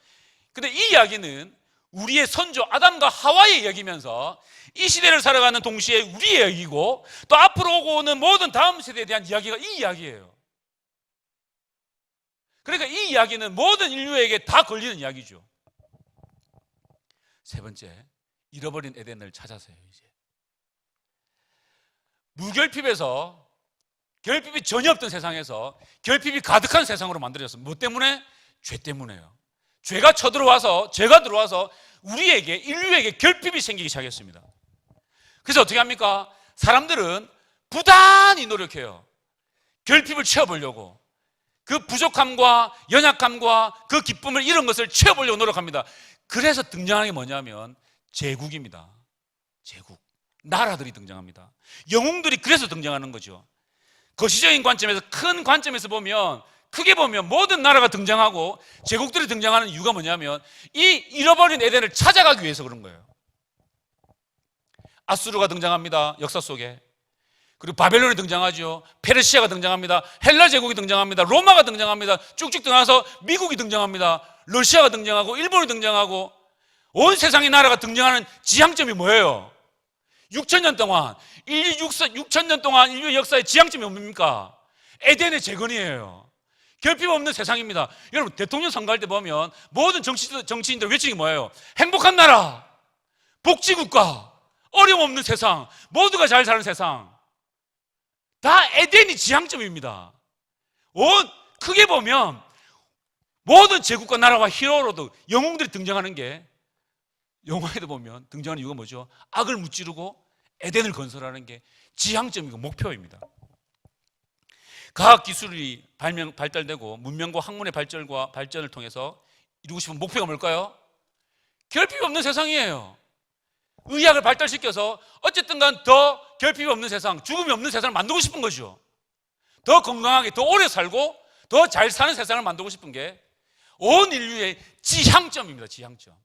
근데 이 이야기는 우리의 선조 아담과 하와의 이야기면서 이 시대를 살아가는 동시에 우리의 이야기고, 또 앞으로 오고 오는 모든 다음 세대에 대한 이야기가 이 이야기예요. 그러니까 이 이야기는 모든 인류에게 다 걸리는 이야기죠. 3번째, 잃어버린 에덴을 찾아서요. 이제 무결핍에서, 결핍이 전혀 없던 세상에서 결핍이 가득한 세상으로 만들어졌어요. 뭐 때문에? 죄 때문에요. 죄가 들어와서 우리에게, 인류에게 결핍이 생기기 시작했습니다. 그래서 어떻게 합니까? 사람들은 부단히 노력해요. 결핍을 채워보려고. 그 부족함과 연약함과 그 기쁨을 잃은 것을 채워보려고 노력합니다. 그래서 등장하는 게 뭐냐면 제국입니다. 제국. 나라들이 등장합니다. 영웅들이 그래서 등장하는 거죠. 거시적인 관점에서, 큰 관점에서 보면, 크게 보면 모든 나라가 등장하고 제국들이 등장하는 이유가 뭐냐면 이 잃어버린 에덴을 찾아가기 위해서 그런 거예요. 아수르가 등장합니다. 역사 속에. 그리고 바벨론이 등장하죠. 페르시아가 등장합니다. 헬라 제국이 등장합니다. 로마가 등장합니다. 쭉쭉 등장해서 미국이 등장합니다. 러시아가 등장하고 일본이 등장하고, 온 세상의 나라가 등장하는 지향점이 뭐예요? 6,000년 동안, 인류 6,000년 동안 인류의 역사의 지향점이 뭡니까? 에덴의 재건이에요. 결핍 없는 세상입니다. 여러분, 대통령 선거할 때 보면 모든 정치인들 외치는 게 뭐예요? 행복한 나라, 복지국가, 어려움 없는 세상, 모두가 잘 사는 세상. 다 에덴이 지향점입니다. 크게 보면 모든 제국과 나라와 히어로도, 영웅들이 등장하는 게, 영화에도 보면 등장하는 이유가 뭐죠? 악을 무찌르고 에덴을 건설하는 게 지향점이고 목표입니다. 과학기술이 발달되고 문명과 학문의 발전을 통해서 이루고 싶은 목표가 뭘까요? 결핍이 없는 세상이에요. 의학을 발달시켜서 어쨌든 간 더 결핍이 없는 세상, 죽음이 없는 세상을 만들고 싶은 거죠. 더 건강하게, 더 오래 살고 더 잘 사는 세상을 만들고 싶은 게 온 인류의 지향점입니다. 지향점.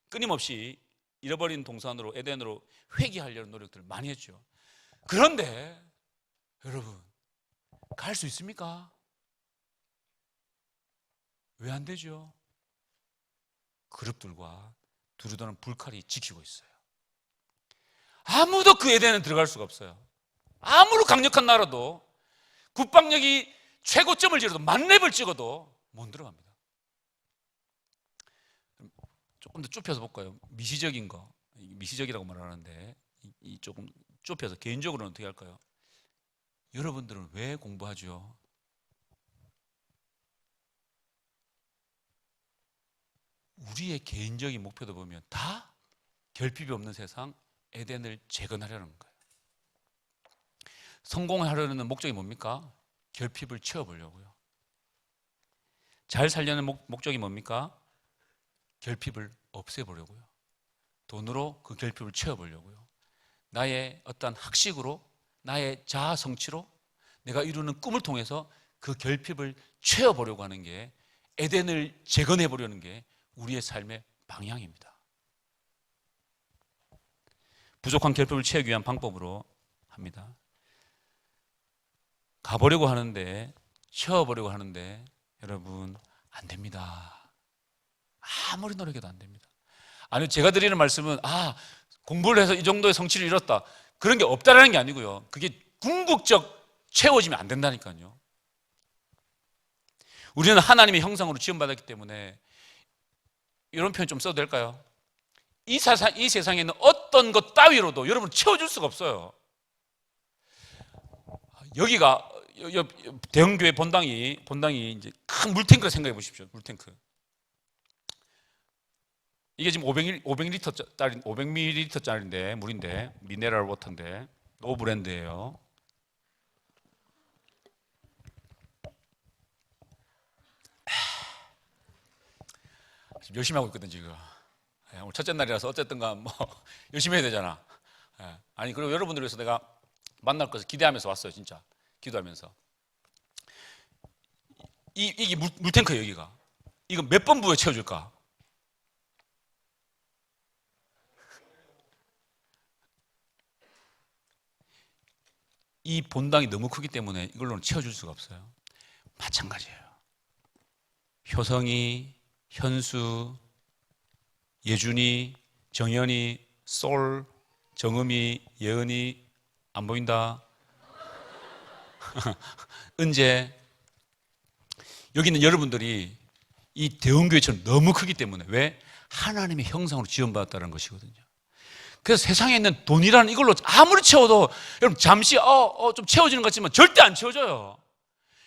끊임없이 잃어버린 동산으로, 에덴으로 회귀하려는 노력들을 많이 했죠. 그런데 여러분, 갈 수 있습니까? 왜 안 되죠? 그룹들과 두루다는 불칼이 지키고 있어요. 아무도 그 에덴에 들어갈 수가 없어요. 아무리 강력한 나라도, 국방력이 최고점을 찍어도, 만렙을 찍어도 못 들어갑니다. 조금 더 좁혀서 볼까요? 미시적인 거, 미시적이라고 말하는데 조금 좁혀서 개인적으로는 어떻게 할까요? 여러분들은 왜 공부하죠? 우리의 개인적인 목표도 보면 다 결핍이 없는 세상, 에덴을 재건하려는 거예요. 성공하려는 목적이 뭡니까? 결핍을 채워보려고요. 잘 살려는 목적이 뭡니까? 결핍을 없애보려고요. 돈으로 그 결핍을 채워보려고요. 나의 어떤 학식으로, 나의 자아 성취로 내가 이루는 꿈을 통해서 그 결핍을 채워보려고 하는 게, 에덴을 재건해보려는 게 우리의 삶의 방향입니다. 부족한 결핍을 채우기 위한 방법으로 합니다. 가보려고 하는데, 채워보려고 하는데 여러분 안 됩니다. 아무리 노력해도 안 됩니다. 아니, 제가 드리는 말씀은 공부를 해서 이 정도의 성취를 이뤘다, 그런 게 없다라는 게 아니고요. 그게 궁극적 채워지면 안 된다니까요. 우리는 하나님의 형상으로 지음받았기 때문에, 이런 표현 좀 써도 될까요? 이 세상에 있는 어떤 것 따위로도 여러분을 채워줄 수가 없어요. 여기가 대형교회 본당이 이제 큰 물탱크를 생각해 보십시오. 물탱크. 이게 지금 500ml짜리인데, 물인데, 미네랄 워터인데, 노 브랜드예요. 지금 열심히 하고 있거든 지금. 오늘 첫째 날이라서 어쨌든가 뭐 열심히 해야 되잖아. 아니, 그리고 여러분들을 위해서 내가 만날 것을 기대하면서 왔어요. 진짜 기도하면서. 이게 물탱크예요. 여기가. 이거 몇 번 부에 채워줄까? 이 본당이 너무 크기 때문에 이걸로는 채워줄 수가 없어요. 마찬가지예요. 효성이, 현수, 예준이, 정현이, 솔, 정음이, 예은이, 안 보인다. 은재. 여기 있는 여러분들이 이 대형교회처럼 너무 크기 때문에, 왜? 하나님의 형상으로 지원받았다는 것이거든요. 그래서 세상에 있는 돈이라는 이걸로 아무리 채워도 여러분 잠시 좀 채워지는 것 같지만 절대 안 채워져요.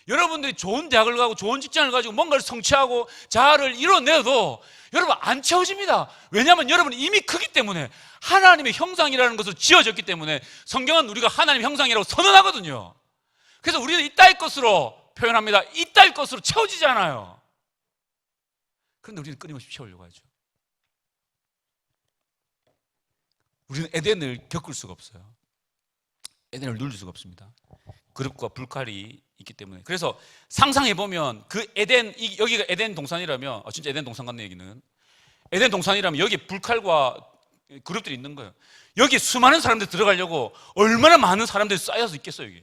여러분들이 좋은 대학을 가고 좋은 직장을 가지고 뭔가를 성취하고 자아를 이뤄내도 여러분 안 채워집니다. 왜냐하면 여러분이 이미 크기 때문에, 하나님의 형상이라는 것을 지어졌기 때문에. 성경은 우리가 하나님의 형상이라고 선언하거든요. 그래서 우리는 이따위 것으로 표현합니다. 이따위 것으로 채워지지 않아요. 그런데 우리는 끊임없이 채우려고 하죠. 우리는 에덴을 겪을 수가 없어요. 에덴을 누릴 수가 없습니다. 그릇과 불칼이 있기 때문에. 그래서 상상해보면 그 에덴, 여기가 에덴 동산이라면, 진짜 에덴 동산 같네. 여기는 에덴 동산이라면 여기 불칼과 그릇들이 있는 거예요. 여기 수많은 사람들이 들어가려고 얼마나 많은 사람들이 쌓여서 있겠어요. 여기.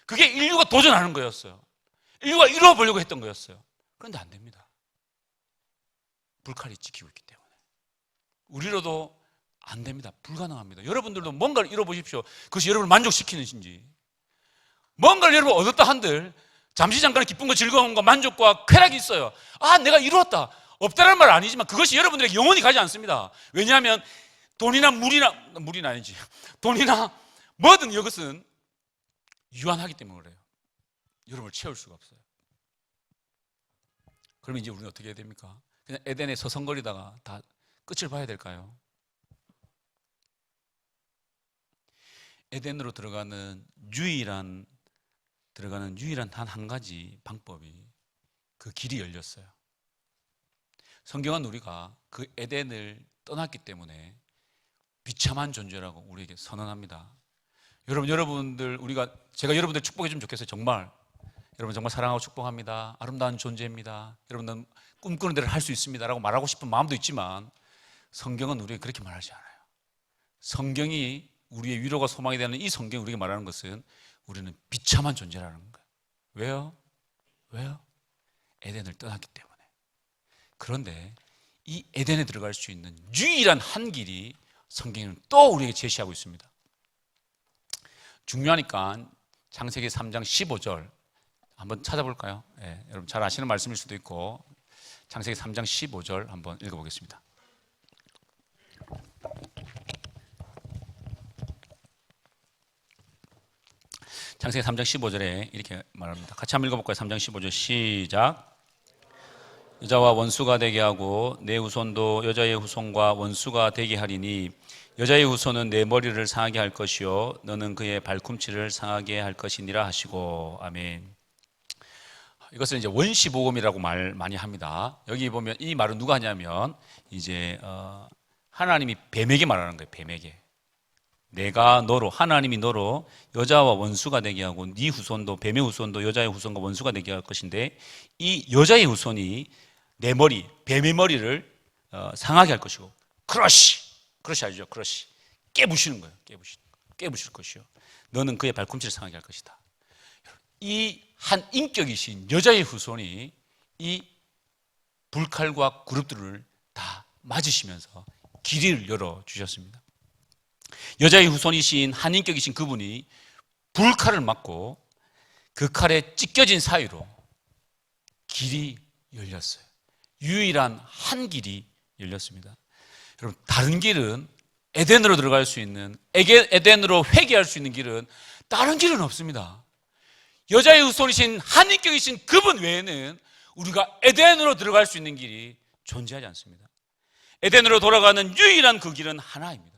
그게 인류가 도전하는 거였어요. 인류가 이루어보려고 했던 거였어요. 그런데 안 됩니다. 불칼이 지키고 있기 때문에. 우리로도 안 됩니다. 불가능합니다. 여러분들도 뭔가를 이뤄보십시오. 그것이 여러분을 만족시키는지. 뭔가를 여러분 얻었다 한들 잠시 잠깐의 기쁨과 즐거움과 만족과 쾌락이 있어요. 내가 이루었다. 없다는 말 아니지만 그것이 여러분들에게 영원히 가지 않습니다. 왜냐하면 돈이나 물이 아니지. 돈이나 뭐든 이것은 유한하기 때문에 그래요. 여러분을 채울 수가 없어요. 그러면 이제 우리는 어떻게 해야 됩니까? 그냥 에덴에 서성거리다가 다 끝을 봐야 될까요? 에덴으로 들어가는 유일한 단 한 가지 방법이, 그 길이 열렸어요. 성경은 우리가 그 에덴을 떠났기 때문에 비참한 존재라고 우리에게 선언합니다. 여러분들, 제가 여러분들 축복해 주면 좋겠어요. 정말. 여러분 정말 사랑하고 축복합니다. 아름다운 존재입니다. 여러분은 꿈꾸는 대로 할 수 있습니다. 라고 말하고 싶은 마음도 있지만, 성경은 우리에게 그렇게 말하지 않아요. 성경이 우리의 위로가 소망이 되는 이 성경이 우리에게 말하는 것은, 우리는 비참한 존재라는 거예요. 왜요? 에덴을 떠났기 때문에. 그런데 이 에덴에 들어갈 수 있는 유일한 한 길이 성경은 또 우리에게 제시하고 있습니다. 중요하니까 창세기 3장 15절 한번 찾아볼까요? 여러분 잘 아시는 말씀일 수도 있고, 창세기 3장 15절 한번 읽어보겠습니다. 창세기 3장 15절에 이렇게 말합니다. 같이 한번 읽어볼까요? 3장 15절 시작. 여자와 원수가 되게 하고 내 후손도 여자의 후손과 원수가 되게 하리니 여자의 후손은 내 머리를 상하게 할 것이요 너는 그의 발꿈치를 상하게 할 것이니라 하시고. 아멘. 이것을 이제 원시복음이라고 말 많이 합니다. 여기 보면 이 말은 누가 하냐면 이제 하나님이 뱀에게 말하는 거예요. 뱀에게. 내가 너로, 하나님이 너로 여자와 원수가 되게 하고 네 후손도, 뱀의 후손도 여자의 후손과 원수가 되게 할 것인데 이 여자의 후손이 내 머리, 뱀의 머리를 상하게 할 것이고, 크러쉬 알죠? 크러쉬. 깨부시는 거예요. 깨부실 것이요 너는 그의 발꿈치를 상하게 할 것이다. 이 한 인격이신 여자의 후손이 이 불칼과 그룹들을 다 맞으시면서 길이를 열어주셨습니다. 여자의 후손이신 한 인격이신 그분이 불칼을 맞고 그 칼에 찢겨진 사이로 길이 열렸어요. 유일한 한 길이 열렸습니다. 여러분, 다른 길은 에덴으로 들어갈 수 있는, 에덴으로 회개할 수 있는 길은 다른 길은 없습니다. 여자의 후손이신 한 인격이신 그분 외에는 우리가 에덴으로 들어갈 수 있는 길이 존재하지 않습니다. 에덴으로 돌아가는 유일한 그 길은 하나입니다.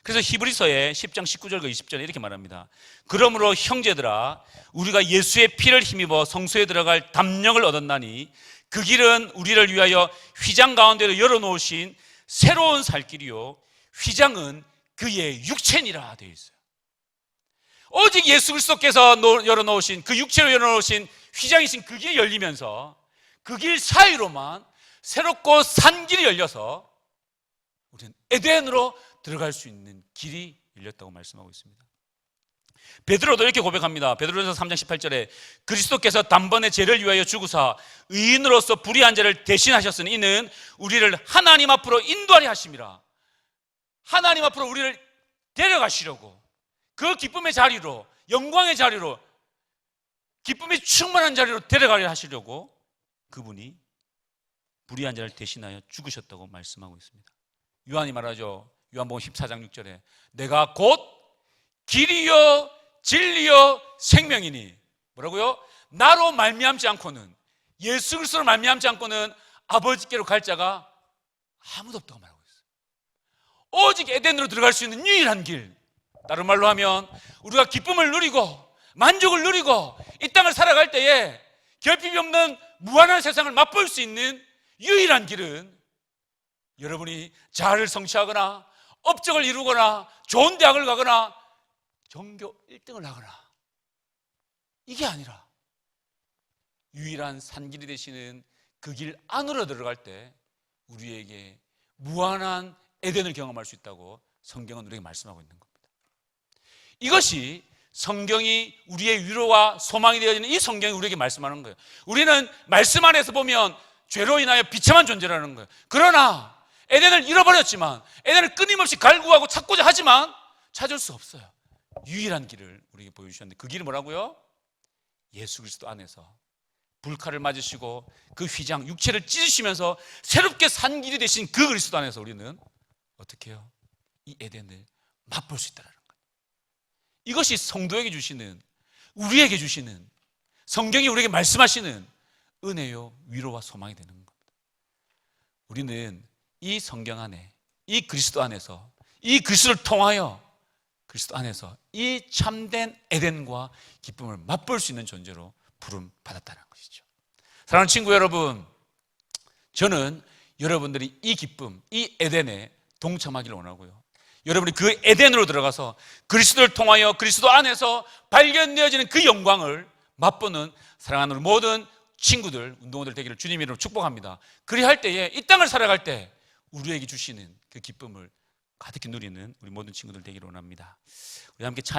그래서 히브리서의 10장 19절과 20절에 이렇게 말합니다. 그러므로 형제들아 우리가 예수의 피를 힘입어 성소에 들어갈 담력을 얻었나니 그 길은 우리를 위하여 휘장 가운데로 열어놓으신 새로운 살 길이요 휘장은 그의 육체니라 되어 있어요. 오직 예수 그리스도께서 열어놓으신 그 육체로 열어놓으신 휘장이신 그 길이 열리면서 그 길 사이로만 새롭고 산 길이 열려서 우리는 에덴으로 들어갈 수 있는 길이 열렸다고 말씀하고 있습니다. 베드로도 이렇게 고백합니다. 베드로전서 3장 18절에 그리스도께서 단번에 죄를 위하여 죽으사 의인으로서 불의한 죄를 대신하셨으니 이는 우리를 하나님 앞으로 인도하려 하심이라. 하나님 앞으로 우리를 데려가시려고 그 기쁨의 자리로, 영광의 자리로, 기쁨이 충만한 자리로 데려가려 하시려고 그분이 불의한 자를 대신하여 죽으셨다고 말씀하고 있습니다. 요한이 말하죠. 요한복음 14장 6절에 내가 곧 길이요 진리요 생명이니 뭐라고요? 나로 말미암지 않고는, 예수 그리스도로 말미암지 않고는 아버지께로 갈 자가 아무도 없다고 말하고 있어요. 오직 에덴으로 들어갈 수 있는 유일한 길, 다른 말로 하면 우리가 기쁨을 누리고 만족을 누리고 이 땅을 살아갈 때에 결핍이 없는 무한한 세상을 맛볼 수 있는 유일한 길은 여러분이 자아를 성취하거나 업적을 이루거나 좋은 대학을 가거나 전교 1등을 하거나 이게 아니라 유일한 산길이 되시는 그 길 안으로 들어갈 때 우리에게 무한한 에덴을 경험할 수 있다고 성경은 우리에게 말씀하고 있는 겁니다. 이것이 성경이 우리의 위로와 소망이 되어지는 이 성경이 우리에게 말씀하는 거예요. 우리는 말씀 안에서 보면 죄로 인하여 비참한 존재라는 거예요. 그러나 에덴을 잃어버렸지만, 에덴을 끊임없이 갈구하고 찾고자 하지만 찾을 수 없어요. 유일한 길을 우리에게 보여주셨는데 그 길이 뭐라고요? 예수 그리스도 안에서 불칼을 맞으시고 그 휘장, 육체를 찢으시면서 새롭게 산 길이 되신 그 그리스도 안에서 우리는 어떻게 해요? 이 에덴을 맛볼 수 있다는 거예요. 이것이 성도에게 주시는, 우리에게 주시는, 성경이 우리에게 말씀하시는 은혜요 위로와 소망이 되는 겁니다. 우리는 이 성경 안에, 이 그리스도 안에서, 이 그리스도를 통하여 그리스도 안에서 이 참된 에덴과 기쁨을 맛볼 수 있는 존재로 부름 받았다는 것이죠. 사랑하는 친구 여러분, 저는 여러분들이 이 기쁨, 이 에덴에 동참하기를 원하고요. 여러분이 그 에덴으로 들어가서 그리스도를 통하여 그리스도 안에서 발견되어지는 그 영광을 맛보는 사랑하는 우리 모든 친구들, 운동원들 되기를 주님 이름으로 축복합니다. 그리할 때에 이 땅을 살아갈 때 우리에게 주시는 그 기쁨을 가득히 누리는 우리 모든 친구들 되기를 원합니다. 우리 함께 찬